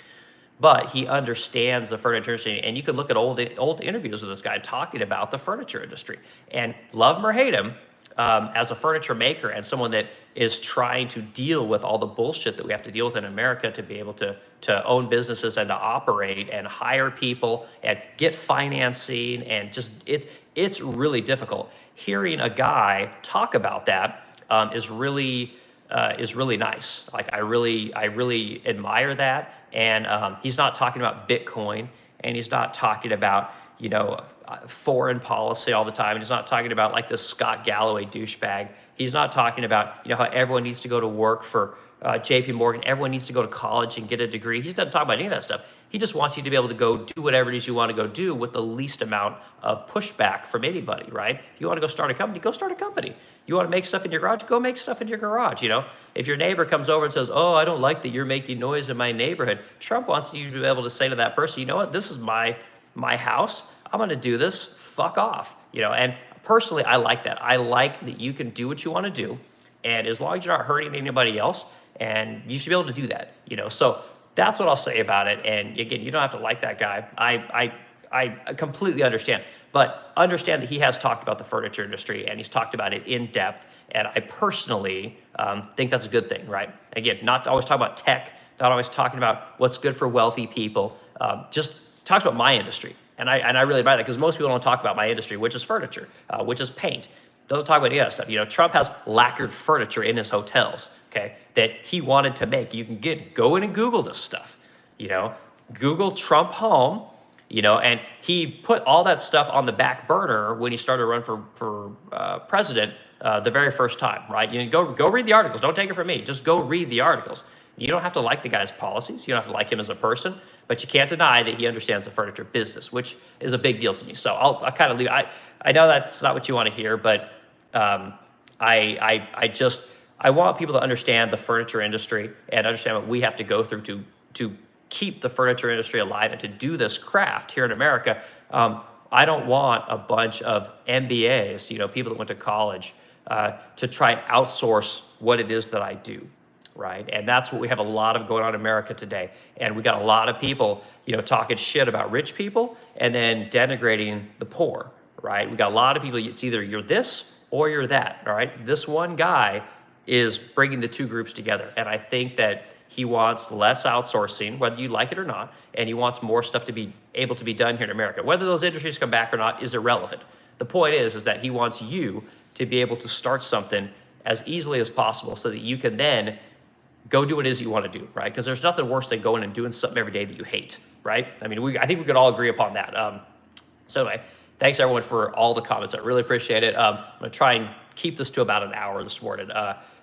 But he understands the furniture industry, and you could look at old interviews with this guy talking about the furniture industry. And love him or hate him, as a furniture maker and someone that is trying to deal with all the bullshit that we have to deal with in America to be able to own businesses and to operate and hire people and get financing, and just it's really difficult. Hearing a guy talk about that is really nice. Like I really admire that. And he's not talking about Bitcoin, and he's not talking about foreign policy all the time. He's not talking about like this Scott Galloway douchebag. He's not talking about how everyone needs to go to work for JP Morgan. Everyone needs to go to college and get a degree. He's not talking about any of that stuff. He just wants you to be able to go do whatever it is you want to go do with the least amount of pushback from anybody, right? If you want to go start a company, go start a company. You want to make stuff in your garage, go make stuff in your garage, If your neighbor comes over and says, oh, I don't like that you're making noise in my neighborhood, Trump wants you to be able to say to that person, you know what, this is my house. I'm going to do this. Fuck off, And personally, I like that. I like that you can do what you want to do, and as long as you're not hurting anybody else, and you should be able to do that, So that's what I'll say about it. And again, you don't have to like that guy. I completely understand, but understand that he has talked about the furniture industry and he's talked about it in depth. And I personally think that's a good thing, right? Again, not always talking about tech, not always talking about what's good for wealthy people. Just talks about my industry. And I really admire that, because most people don't talk about my industry, which is furniture, which is paint. Doesn't talk about any of that stuff. Trump has lacquered furniture in his hotels, okay, that he wanted to make. You can go in and Google this stuff, Google Trump home, and he put all that stuff on the back burner when he started to run for president the very first time, right? Go read the articles. Don't take it from me. Just go read the articles. You don't have to like the guy's policies. You don't have to like him as a person, but you can't deny that he understands the furniture business, which is a big deal to me. So I'll kind of leave. I know that's not what you want to hear, but I want people to understand the furniture industry and understand what we have to go through to keep the furniture industry alive and to do this craft here in America. I don't want a bunch of MBAs, people that went to college, to try and outsource what it is that I do, right? And that's what we have a lot of going on in America today. And we got a lot of people, talking shit about rich people and then denigrating the poor, right? We got a lot of people, it's either you're this or you're that, all right? This one guy is bringing the two groups together. And I think that he wants less outsourcing, whether you like it or not, and he wants more stuff to be able to be done here in America. Whether those industries come back or not is irrelevant. The point is that he wants you to be able to start something as easily as possible so that you can then go do what it is you want to do, right? Because there's nothing worse than going and doing something every day that you hate, right? I mean, I think we could all agree upon that. So anyway, thanks everyone for all the comments. I really appreciate it. I'm going to try and keep this to about an hour this morning.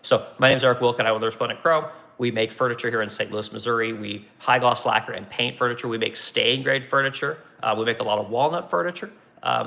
So my name is Eric Wilk, and I own the Resplendent Crow. We make furniture here in St. Louis, Missouri. We high gloss lacquer and paint furniture. We make stain grade furniture. We make a lot of walnut furniture.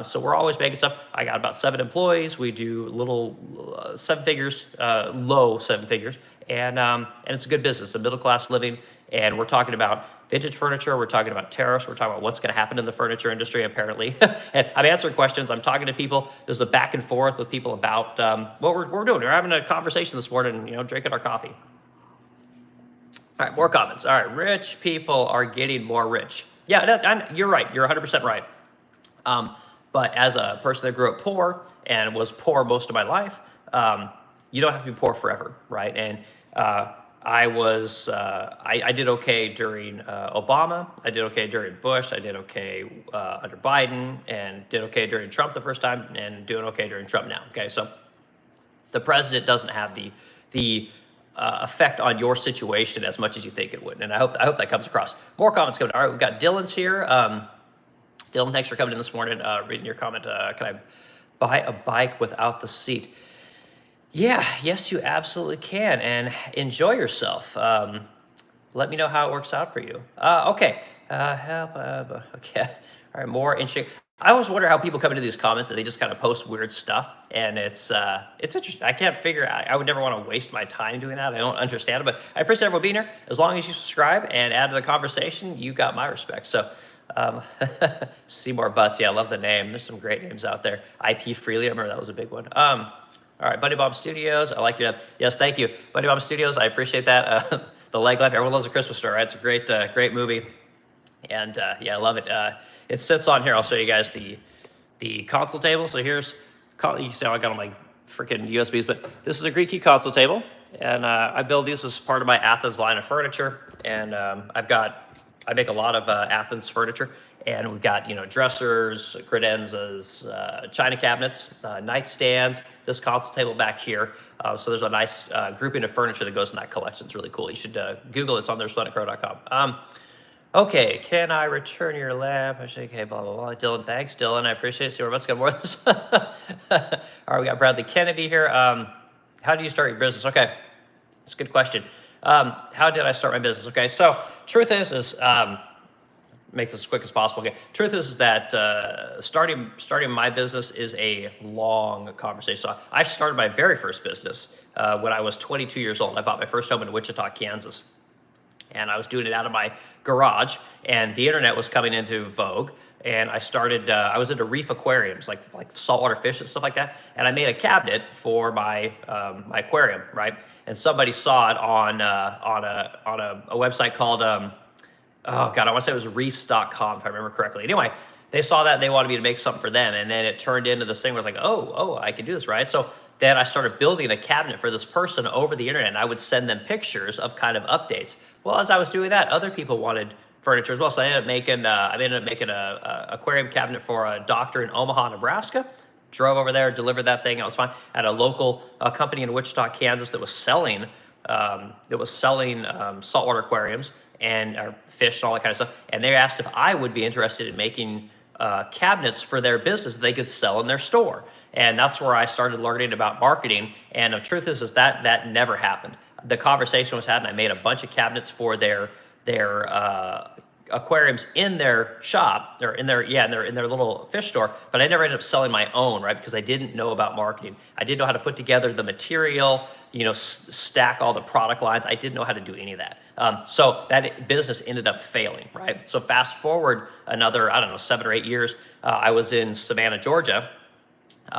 So we're always making stuff. I got about 7 employees. We do little 7 figures, low 7 figures, and it's a good business, a middle class living. And we're talking about vintage furniture. We're talking about tariffs. We're talking about what's going to happen in the furniture industry, apparently. And I'm answering questions. I'm talking to people. There's a back and forth with people about what we're doing. We're having a conversation this morning, drinking our coffee. All right, more comments. All right, rich people are getting more rich. Yeah, you're right. You're 100% right. But as a person that grew up poor and was poor most of my life, you don't have to be poor forever, right? And I did okay during Obama. I did okay during Bush. I did okay under Biden, and did okay during Trump the first time, and doing okay during Trump now. Okay, so the president doesn't have the effect on your situation as much as you think it would, and I hope that comes across. More comments coming. All right, we've got Dylan's here. Dylan, thanks for coming in this morning. Reading your comment. Can I buy a bike without the seat? Yeah, yes, you absolutely can, and enjoy yourself. Let me know how it works out for you. Okay, okay, all right, more interesting. I always wonder how people come into these comments and they just kind of post weird stuff, and it's interesting. I can't figure out. I would never want to waste my time doing that. I don't understand it, but I appreciate everyone being here. As long as you subscribe and add to the conversation, you got my respect. So, Seymour Butts, yeah, I love the name. There's some great names out there. IP Freely, I remember that was a big one. All right, Buddy Bob Studios, I like your name. Yes, thank you. Buddy Bob Studios, I appreciate that. The Leg Lamp, everyone loves A Christmas Story, right? It's a great movie. And yeah, I love it. It sits on here. I'll show you guys the console table. So here's, you see how I got all my freaking USBs, but this is a Greek key console table. And I build these as part of my Athens line of furniture. And I make a lot of Athens furniture. And we've got, dressers, credenzas, china cabinets, nightstands, this console table back here. So there's a nice grouping of furniture that goes in that collection. It's really cool. You should Google it. It's on theresplendentcrow.com. Okay, can I return your lamp? Okay, blah, blah, blah. Dylan, thanks, Dylan. I appreciate it. See, let's get more of this. All right, we got Bradley Kennedy here. How do you start your business? Okay, it's a good question. How did I start my business? Okay, so truth is make this as quick as possible. Okay, truth is that starting my business is a long conversation. So I started my very first business when I was 22 years old. I bought my first home in Wichita, Kansas. And I was doing it out of my garage, and the internet was coming into vogue. And I started, I was into reef aquariums, like saltwater fish and stuff like that. And I made a cabinet for my aquarium, right? And somebody saw it on a website called, oh God, I want to say it was reefs.com, if I remember correctly. Anyway, they saw that and they wanted me to make something for them. And then it turned into this thing where I was like, oh, I can do this, right? So then I started building a cabinet for this person over the internet, and I would send them pictures of kind of updates. Well, as I was doing that, other people wanted furniture as well. So I ended up making a aquarium cabinet for a doctor in Omaha, Nebraska. Drove over there, delivered that thing. It was fine. At a local company in Wichita, Kansas that was selling saltwater aquariums and fish and all that kind of stuff. And they asked if I would be interested in making cabinets for their business that they could sell in their store. And that's where I started learning about marketing. And the truth is that never happened. The conversation was had, and I made a bunch of cabinets for their aquariums in their shop, or in their little fish store. But I never ended up selling my own, right? Because I didn't know about marketing. I didn't know how to put together the material, stack all the product lines. I didn't know how to do any of that. So that business ended up failing, right? So fast forward another, 7 or 8 years, I was in Savannah, Georgia,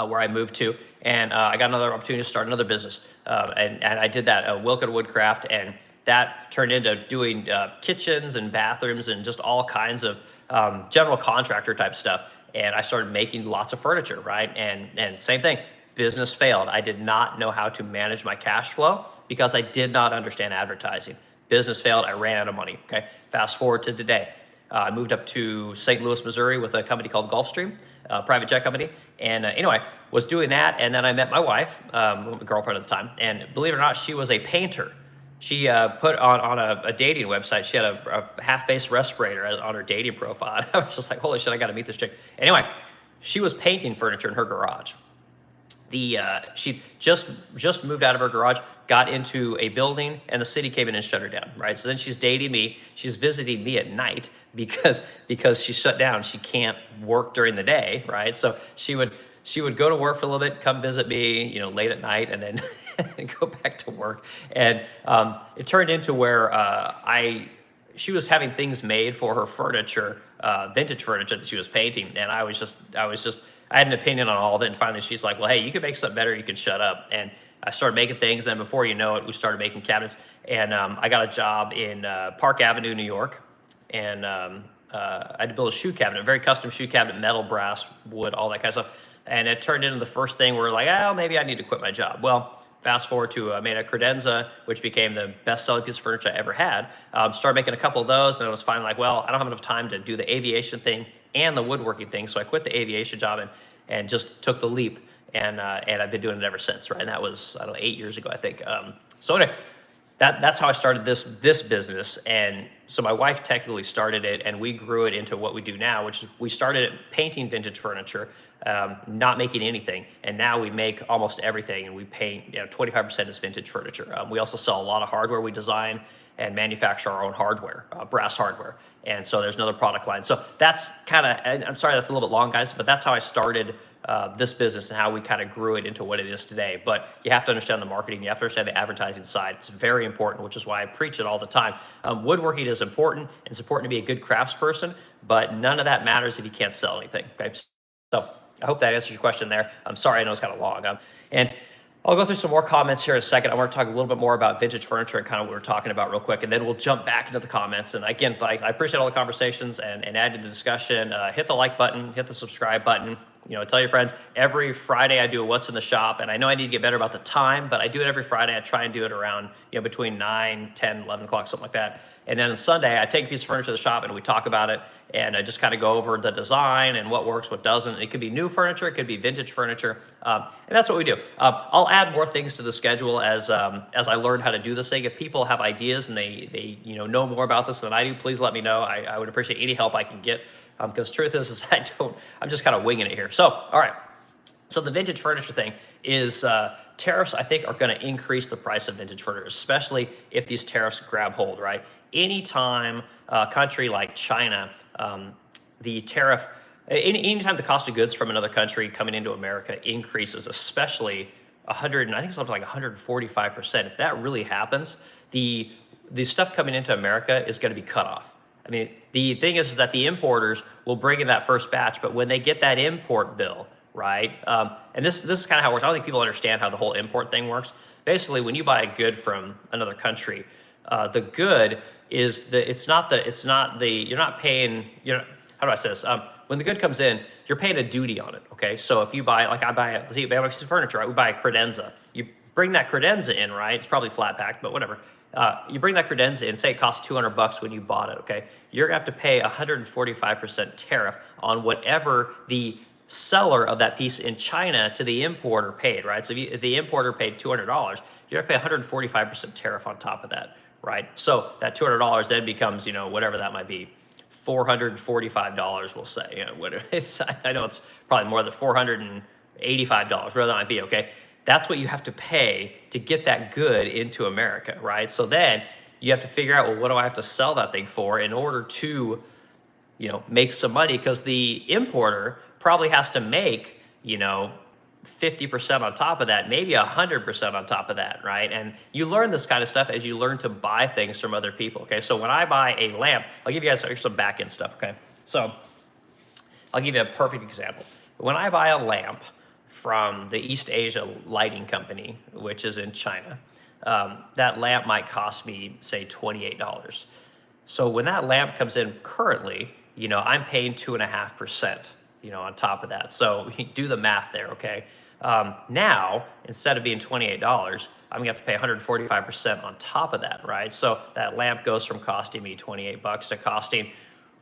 where I moved to, and I got another opportunity to start another business, and I did that, Wilk and Woodcraft, and that turned into doing kitchens and bathrooms and just all kinds of general contractor type stuff. And I started making lots of furniture, right? And same thing, business failed. I did not know how to manage my cash flow because I did not understand advertising. Business failed. I ran out of money. Okay, fast forward to today. I moved up to St. Louis, Missouri with a company called Gulfstream, a private jet company. And anyway, was doing that. And then I met my wife, my girlfriend at the time. And believe it or not, she was a painter. She put on a dating website, she had a half-face respirator on her dating profile. I was just like, holy shit, I got to meet this chick. Anyway, she was painting furniture in her garage. She just moved out of her garage, got into a building, and the city came in and shut her down, right? So then she's dating me, she's visiting me at night because she's shut down. She can't work during the day, right? So she would go to work for a little bit, come visit me, late at night, and then and go back to work. And it turned into where she was having things made for her furniture, vintage furniture that she was painting, and I had an opinion on all of it. And finally, she's like, "Well, hey, you can make something better. You can shut up." And I started making things. Then before you know it, we started making cabinets. And I got a job in Park Avenue, New York, and I had to build a shoe cabinet, a very custom shoe cabinet, metal, brass, wood, all that kind of stuff. And it turned into the first thing where we're like, "Oh, maybe I need to quit my job." Well, fast forward to I made a credenza, which became the best-selling piece of furniture I ever had. Started making a couple of those, and I was finally like, well, I don't have enough time to do the aviation thing and the woodworking thing, so I quit the aviation job and just took the leap, and I've been doing it ever since, right? And that was, I don't know, 8 years ago, I think. So anyway, that's how I started this business. And so my wife technically started it, and we grew it into what we do now, which is we started painting vintage furniture, not making anything, and now we make almost everything, and we paint. 25% is vintage furniture. We also sell a lot of hardware. We design and manufacture our own hardware, brass hardware, and so there's another product line. So that's kind of, I'm sorry that's a little bit long, guys, but that's how I started this business and how we kind of grew it into what it is today. But you have to understand the marketing, you have to understand the advertising side. It's very important, which is why I preach it all the time. Woodworking is important, and it's important to be a good craftsperson, but none of that matters if you can't sell anything, okay? So I hope that answers your question there. I'm sorry, I know it's kind of long. And I'll go through some more comments here in a second. I want to talk a little bit more about vintage furniture and kind of what we're talking about real quick, and then we'll jump back into the comments. And again, I appreciate all the conversations and add to the discussion. Hit the like button, hit the subscribe button. Tell your friends. Every Friday I do a What's in the Shop, and I know I need to get better about the time, but I do it every Friday. I try and do it around between 9, 10, 11 o'clock, something like that. And then on Sunday, I take a piece of furniture to the shop and we talk about it, and I just kind of go over the design and what works, what doesn't. It could be new furniture, it could be vintage furniture, and that's what we do. I'll add more things to the schedule as I learn how to do this thing. If people have ideas and they know more about this than I do, please let me know. I would appreciate any help I can get, because truth is I'm just kind of winging it here. So, all right. So the vintage furniture thing is tariffs, I think, are going to increase the price of vintage furniture, especially if these tariffs grab hold, right? Anytime a country like China, the tariff, anytime the cost of goods from another country coming into America increases, especially I think it's something like 145%. If that really happens, the stuff coming into America is going to be cut off. I mean, the thing is that the importers will bring in that first batch, but when they get that import bill, right? And this is kind of how it works. I don't think people understand how the whole import thing works. Basically, when you buy a good from another country, the good is you're not paying, how do I say this? When the good comes in, you're paying a duty on it, okay? So if you buy, like I buy a piece of furniture, right? We buy a credenza. You bring that credenza in, right? It's probably flat packed, but whatever. You bring that credenza in, say it costs $200 when you bought it, okay? You're gonna have to pay 145% tariff on whatever the seller of that piece in China to the importer paid, right? So if the importer paid $200, you're gonna pay 145% tariff on top of that, right? So that $200 then becomes, whatever that might be, $445, we'll say. I know it's probably more than $485, whatever that might be, okay? That's what you have to pay to get that good into America, right? So then you have to figure out, well, what do I have to sell that thing for in order to, make some money? Because the importer probably has to make, 50% on top of that, maybe 100% on top of that, right? And you learn this kind of stuff as you learn to buy things from other people, okay? So when I buy a lamp, I'll give you guys some back-end stuff, okay? So I'll give you a perfect example. When I buy a lamp from the East Asia Lighting Company, which is in China, that lamp might cost me, say, $28. So when that lamp comes in currently, I'm paying 2.5%, on top of that. So do the math there, okay? Now, instead of being $28, I'm gonna have to pay 145% on top of that, right? So that lamp goes from costing me $28 to costing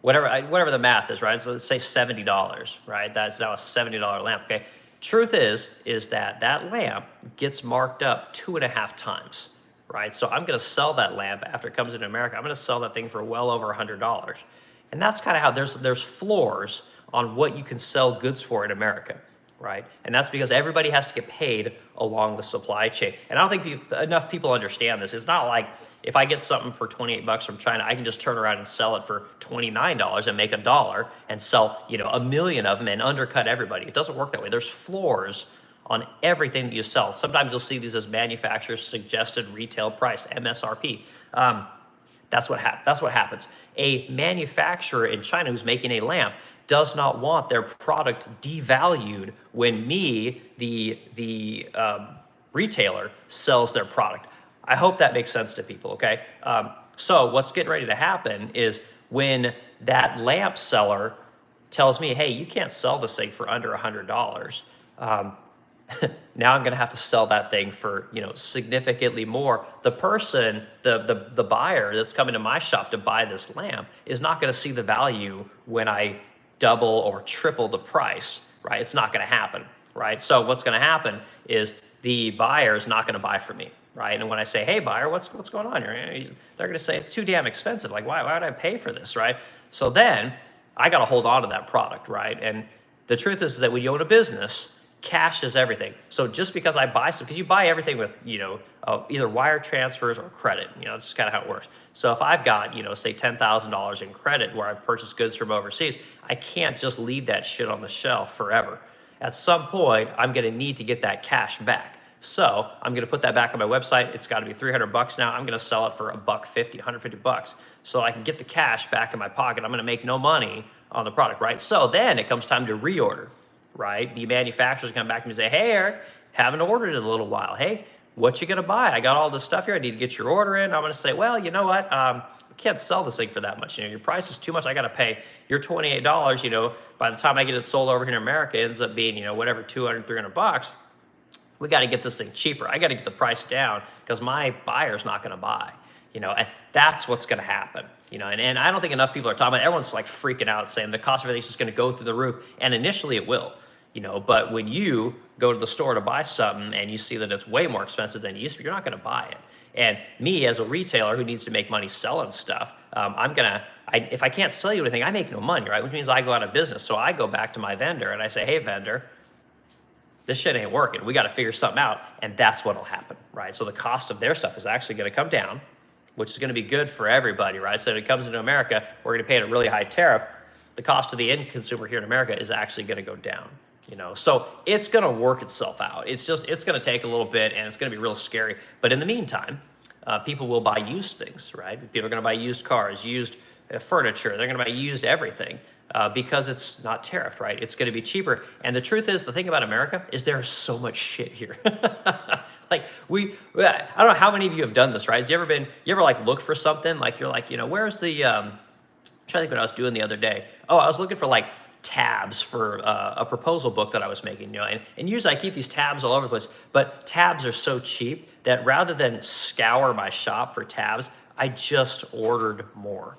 whatever the math is, right? So let's say $70, right? That's now a $70 lamp, okay? Truth is that lamp gets marked up 2.5 times, right? So I'm gonna sell that lamp after it comes into America. I'm gonna sell that thing for well over $100. And that's kind of how there's floors on what you can sell goods for in America. right? And that's because everybody has to get paid along the supply chain. And I don't think enough people understand this. It's not like if I get something for 28 bucks from China, I can just turn around and sell it for $29 and make $1 and sell, a million of them and undercut everybody. It doesn't work that way. There's floors on everything that you sell. Sometimes you'll see these as manufacturer's suggested retail price, MSRP. That's what happens. A manufacturer in China who's making a lamp does not want their product devalued when me, the retailer, sells their product. I hope that makes sense to people, okay? So what's getting ready to happen is when that lamp seller tells me, hey, you can't sell this thing for under $100, now I'm going to have to sell that thing for, significantly more. The person, the buyer that's coming to my shop to buy this lamp is not going to see the value when I double or triple the price, right? It's not going to happen, right? So what's going to happen is the buyer is not going to buy from me, right? And when I say, hey, buyer, what's going on here? They're going to say, it's too damn expensive. Like, why would I pay for this, right? So then I got to hold on to that product, right? And the truth is that when you own a business, cash is everything. So just because I buy some, because you buy everything with, either wire transfers or credit, that's just kind of how it works. So if I've got, say $10,000 in credit where I purchase goods from overseas, I can't just leave that shit on the shelf forever. At some point, I'm going to need to get that cash back. So I'm going to put that back on my website. It's got to be 300 bucks now. I'm going to sell it for $150, 150 bucks. So I can get the cash back in my pocket. I'm going to make no money on the product, right? So then it comes time to reorder. Right? The manufacturers come back to me and say, hey, Eric, haven't ordered in a little while. Hey, what you gonna buy? I got all this stuff here. I need to get your order in. I'm gonna say, well, you know what? I can't sell this thing for that much. Your price is too much. I gotta pay your $28. By the time I get it sold over here in America, it ends up being, whatever, 200, 300 bucks. We got to get this thing cheaper. I got to get the price down because my buyer's not gonna buy. And that's what's going to happen, and I don't think enough people are talking about it. Everyone's like freaking out saying the cost of everything is just going to go through the roof. And initially it will, but when you go to the store to buy something and you see that it's way more expensive than it used to be, you're not going to buy it. And me as a retailer who needs to make money selling stuff, if I can't sell you anything, I make no money, right? Which means I go out of business. So I go back to my vendor and I say, hey, vendor, this shit ain't working. We got to figure something out. And that's what'll happen, right? So the cost of their stuff is actually going to come down, which is going to be good for everybody, right? So if it comes into America, we're going to pay a really high tariff. The cost to the end consumer here in America is actually going to go down, So it's going to work itself out. It's going to take a little bit and it's going to be real scary. But in the meantime, people will buy used things, right? People are going to buy used cars, used furniture. They're going to buy used everything because it's not tariffed, right? It's going to be cheaper. And the truth is, the thing about America is there's so much shit here. I don't know how many of you have done this, right? You ever like looked for something? Like you're like, where's the, I'm trying to think what I was doing the other day. Oh, I was looking for like tabs for a proposal book that I was making, and usually I keep these tabs all over the place, but tabs are so cheap that rather than scour my shop for tabs, I just ordered more.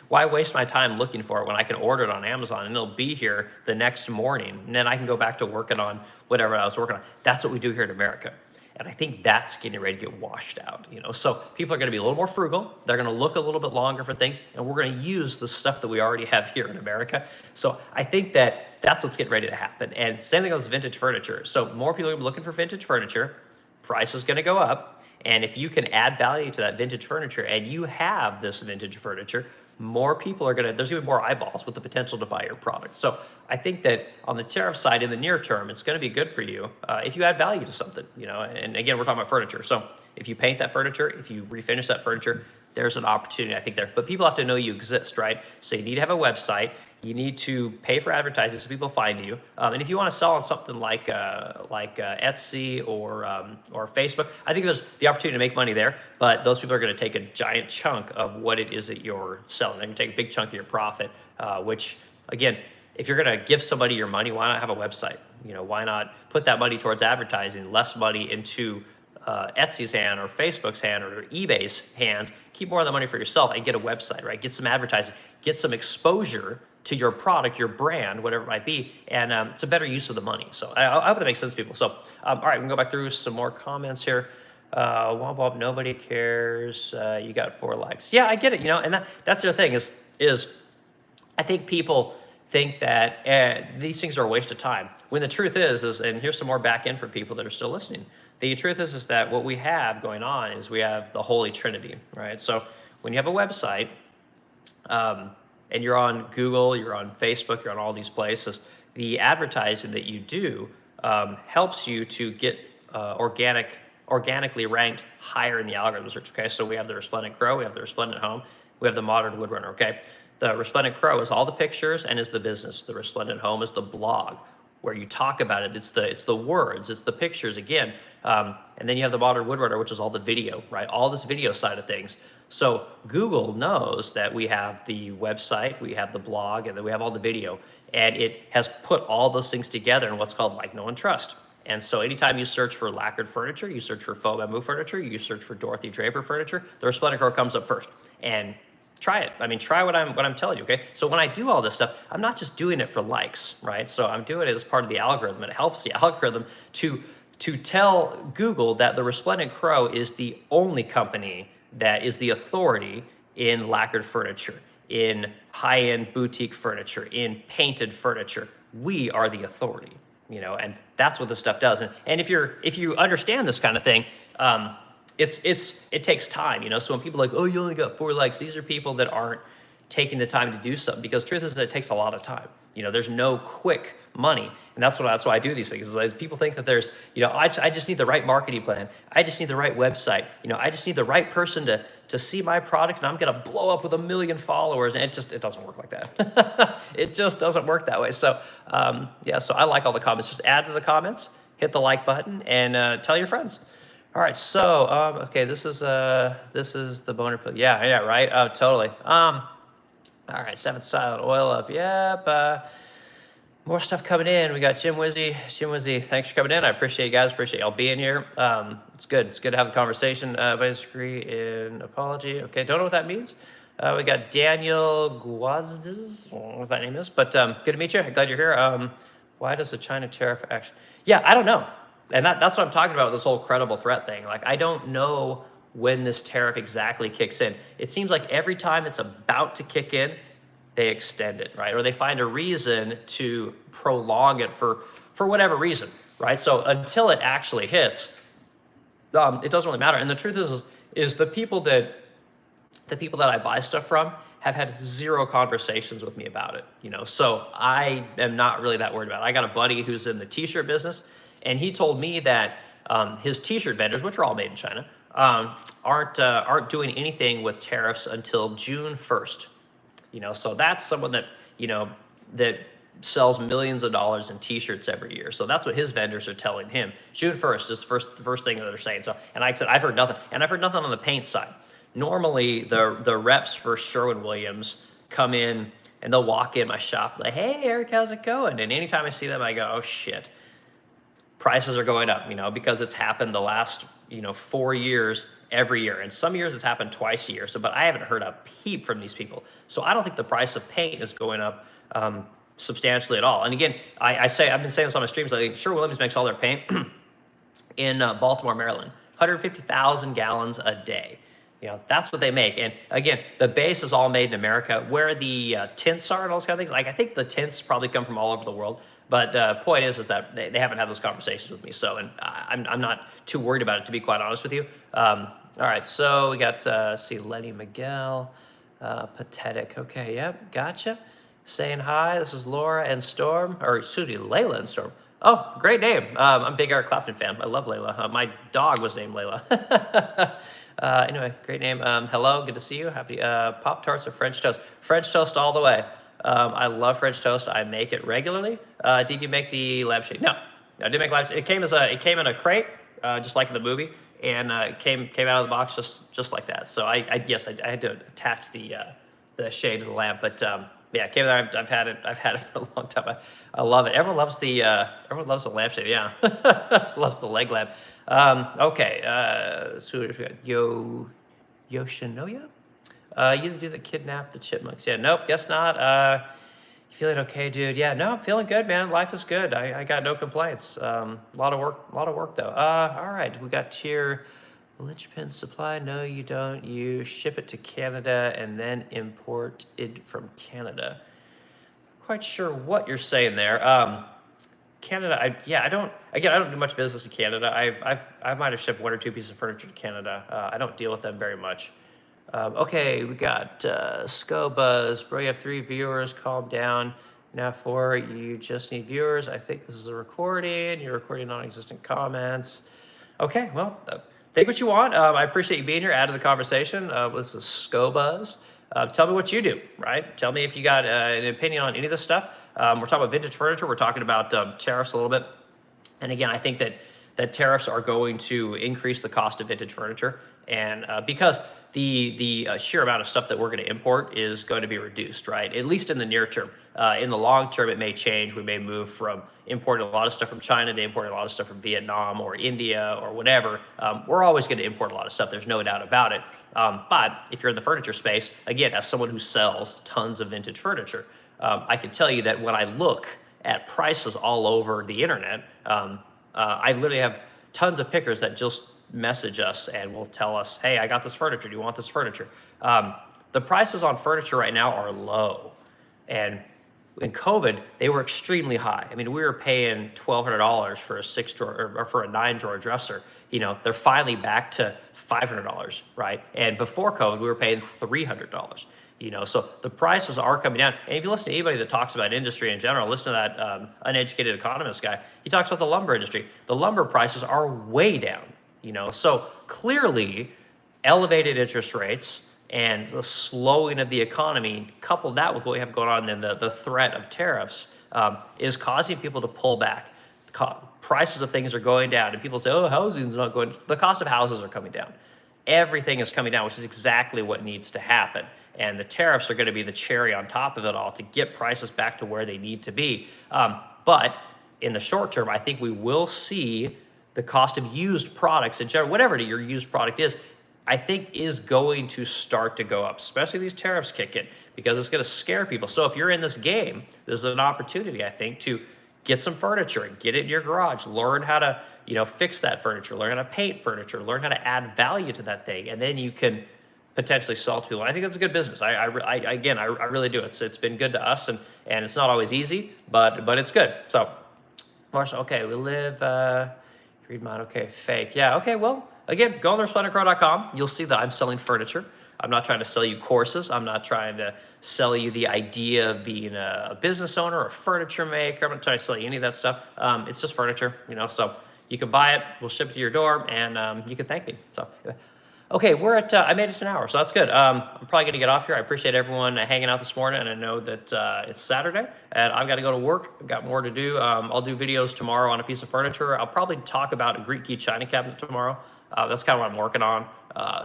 Why waste my time looking for it when I can order it on Amazon and it'll be here the next morning, and then I can go back to working on whatever I was working on. That's what we do here in America. And I think that's getting ready to get washed out, So people are going to be a little more frugal. They're going to look a little bit longer for things, and we're going to use the stuff that we already have here in America. So I think that's what's getting ready to happen. And same thing goes with vintage furniture. So more people are looking for vintage furniture. Price is going to go up. And if you can add value to that vintage furniture and you have this vintage furniture, more people are there's going to be more eyeballs with the potential to buy your product. So I think that on the tariff side, in the near term, it's going to be good for you if you add value to something, and again, we're talking about furniture. So if you paint that furniture, if you refinish that furniture, there's an opportunity, I think, there. But people have to know you exist, right? So you need to have a website. You need to pay for advertising so people find you. And if you want to sell on something like Etsy or Facebook, I think there's the opportunity to make money there. But those people are going to take a giant chunk of what it is that you're selling. They're going to take a big chunk of your profit, which, again, if you're going to give somebody your money, why not have a website? Why not put that money towards advertising, less money into Etsy's hand or Facebook's hand or eBay's hands? Keep more of the money for yourself and get a website, right? Get some advertising, get some exposure to your product, your brand, whatever it might be, and it's a better use of the money. So I hope that makes sense to people. So, all right, we can go back through some more comments here. Womp womp, nobody cares. You got 4 likes. Yeah, I get it, and that's the other thing is I think people think that these things are a waste of time. When the truth is, and here's some more back end for people that are still listening. The truth is that what we have going on is we have the Holy Trinity, right? So when you have a website, and you're on Google, you're on Facebook, you're on all these places, the advertising that you do helps you to get organically ranked higher in the algorithm search. Okay, so we have the Resplendent Crow, we have the Resplendent Home, we have the Modern Woodrunner. Okay, the Resplendent Crow is all the pictures and is the business. The Resplendent Home is the blog where you talk about it. It's the words, it's the pictures again. And then you have the Modern Woodrunner, which is all the video, right? All this video side of things. So Google knows that we have the website, we have the blog, and then we have all the video. And it has put all those things together in what's called like, know, and trust. And so anytime you search for lacquered furniture, you search for faux bamboo furniture, you search for Dorothy Draper furniture, the Resplendent Crow comes up first. And try it. I mean, try what I'm telling you, okay? So when I do all this stuff, I'm not just doing it for likes, right? So I'm doing it as part of the algorithm, and it helps the algorithm to tell Google that the Resplendent Crow is the only company that is the authority in lacquered furniture, in high-end boutique furniture, in painted furniture. We are the authority, you know, and that's what this stuff does. And if you understand this kind of thing, it takes time, you know. So when people are like, oh, you only got 4 likes, these are people that aren't taking the time to do something, because truth is that it takes a lot of time. You know, there's no quick money, and that's why I do these things. Is like people think that there's, you know, I just need the right marketing plan, I just need the right website, you know, I just need the right person to see my product, and I'm gonna blow up with 1 million followers, and it doesn't work like that. It just doesn't work that way. So yeah, so I like all the comments. Just add to the comments, hit the like button, and tell your friends. All right, so okay, this is the boner pill. Yeah, right. Oh, totally. All right, 7th Silent Oil up. Yep. More stuff coming in. We got Jim Wizzy. Jim Wizzy, thanks for coming in. I appreciate you guys. Appreciate y'all being here. It's good. It's good to have the conversation. But I disagree in apology. Okay, don't know what that means. We got Daniel Guazdes. I don't know what that name is, but good to meet you. Glad you're here. Why does the China tariff action? Yeah, I don't know. And that's what I'm talking about with this whole credible threat thing. Like, I don't know when this tariff exactly kicks in. It seems like every time it's about to kick in, they extend it, right? Or they find a reason to prolong it for whatever reason, right? So until it actually hits, it doesn't really matter. And the truth is the people that I buy stuff from have had 0 conversations with me about it, you know? So I am not really that worried about it. I got a buddy who's in the t-shirt business, and he told me that his t-shirt vendors, which are all made in China, aren't doing anything with tariffs until June 1st. You know, so that's someone that, you know, that sells millions of dollars in t-shirts every year. So that's what his vendors are telling him. June 1st is the first thing that they're saying. So, and like I said, I've heard nothing, and I've heard nothing on the paint side. Normally, the reps for Sherwin-Williams come in and they'll walk in my shop like, hey, Eric, how's it going? And anytime I see them, I go, oh shit, prices are going up, you know, because it's happened the last, you know, 4 years, every year. And some years it's happened twice a year. So, but I haven't heard a peep from these people. So I don't think the price of paint is going up substantially at all. And again, I've been saying this on my streams, I think Sherwin-Williams makes all their paint in Baltimore, Maryland, 150,000 gallons a day. You know, that's what they make. And again, the base is all made in America. Where the tints are and all those kind of things, like I think the tints probably come from all over the world. But the point is that they haven't had those conversations with me. So, and I'm not too worried about it, to be quite honest with you. All right, so we got, see, Lenny Miguel, Pathetic. Okay, yep, gotcha. Saying hi, this is Laura and Storm, or excuse me, Layla and Storm. Oh, great name. I'm a big Eric Clapton fan. I love Layla. My dog was named Layla. Anyway, great name. Hello, good to see you. Happy Pop-Tarts or French toast? French toast all the way. I love French toast. I make it regularly. Did you make the lampshade? No, I didn't make lampshade. It came in a crate, just like in the movie, and it came out of the box just like that. So I had to attach the shade to the lamp, but yeah, it came there. I've had it for a long time. I love it. Everyone loves the lampshade. Yeah, loves the leg lamp. Okay, so we got Yoshinoya. You either do the kidnap the chipmunks. Yeah, nope, guess not. You feeling okay, dude? Yeah, no, I'm feeling good, man. Life is good. I got no complaints. A lot of work though. All right, we got tier linchpin supply. No, you don't. You ship it to Canada and then import it from Canada. quite sure what you're saying there. Canada, I don't do much business in Canada. I might have shipped one or two pieces of furniture to Canada. I don't deal with them very much. Okay, we got Scobuzz. Bro, you have 3 viewers. Calm down. Now 4, you just need viewers. I think this is a recording. You're recording non-existent comments. Okay, well, think what you want. I appreciate you being here. Add to the conversation. This is Scobuzz. Tell me what you do, right? Tell me if you got an opinion on any of this stuff. We're talking about vintage furniture. We're talking about tariffs a little bit. And again, I think that tariffs are going to increase the cost of vintage furniture, and because the sheer amount of stuff that we're going to import is going to be reduced, right? At least in the near term. In the long term, it may change. We may move from importing a lot of stuff from China to importing a lot of stuff from Vietnam or India or whatever. We're always going to import a lot of stuff. There's no doubt about it. But if you're in the furniture space, again, as someone who sells tons of vintage furniture, I can tell you that when I look at prices all over the internet, I literally have tons of pickers that just message us and will tell us, hey, I got this furniture. Do you want this furniture? The prices on furniture right now are low. And in COVID, they were extremely high. I mean, we were paying $1,200 for a 6-drawer or for a 9-drawer dresser. You know, they're finally back to $500, right? And before COVID, we were paying $300. You know, so the prices are coming down. And if you listen to anybody that talks about industry in general, listen to that uneducated economist guy. He talks about the lumber industry. The lumber prices are way down. You know, so clearly, elevated interest rates and the slowing of the economy, coupled that with what we have going on, then the threat of tariffs is causing people to pull back. Prices of things are going down, and people say, "Oh, housing's not going." The cost of houses are coming down. Everything is coming down, which is exactly what needs to happen. And the tariffs are going to be the cherry on top of it all to get prices back to where they need to be. But in the short term, I think we will see the cost of used products in general, whatever your used product is, I think is going to start to go up, especially these tariffs kick in, because it's going to scare people. So if you're in this game, there's an opportunity, I think, to get some furniture and get it in your garage, learn how to, fix that furniture, learn how to paint furniture, learn how to add value to that thing, and then you can potentially sell to people. I think that's a good business. I really do. It's been good to us, and it's not always easy, but it's good. So, Marshall, okay, we live. Read mine, okay, fake. Yeah, okay, well, again, go on theresplendentcrow.com. You'll see that I'm selling furniture. I'm not trying to sell you courses. I'm not trying to sell you the idea of being a business owner or a furniture maker. I'm not trying to sell you any of that stuff. It's just furniture, so you can buy it, we'll ship it to your door, and you can thank me. So, okay, we're at, I made it to an hour, so that's good. I'm probably going to get off here. I appreciate everyone hanging out this morning, and I know that it's Saturday, and I've got to go to work. I've got more to do. I'll do videos tomorrow on a piece of furniture. I'll probably talk about a Greek key china cabinet tomorrow. That's kind of what I'm working on.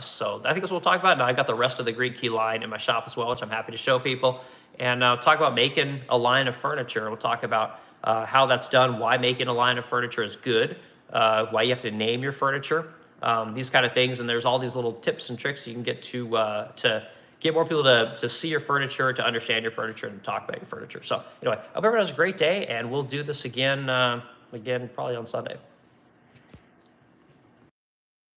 So I think that's what we'll talk about. Now I've got the rest of the Greek key line in my shop as well, which I'm happy to show people. And talk about making a line of furniture. We'll talk about how that's done, why making a line of furniture is good, why you have to name your furniture. These kind of things, and there's all these little tips and tricks you can get to get more people to see your furniture, to understand your furniture, and talk about your furniture. So anyway, I hope everyone has a great day, and we'll do this again probably on Sunday.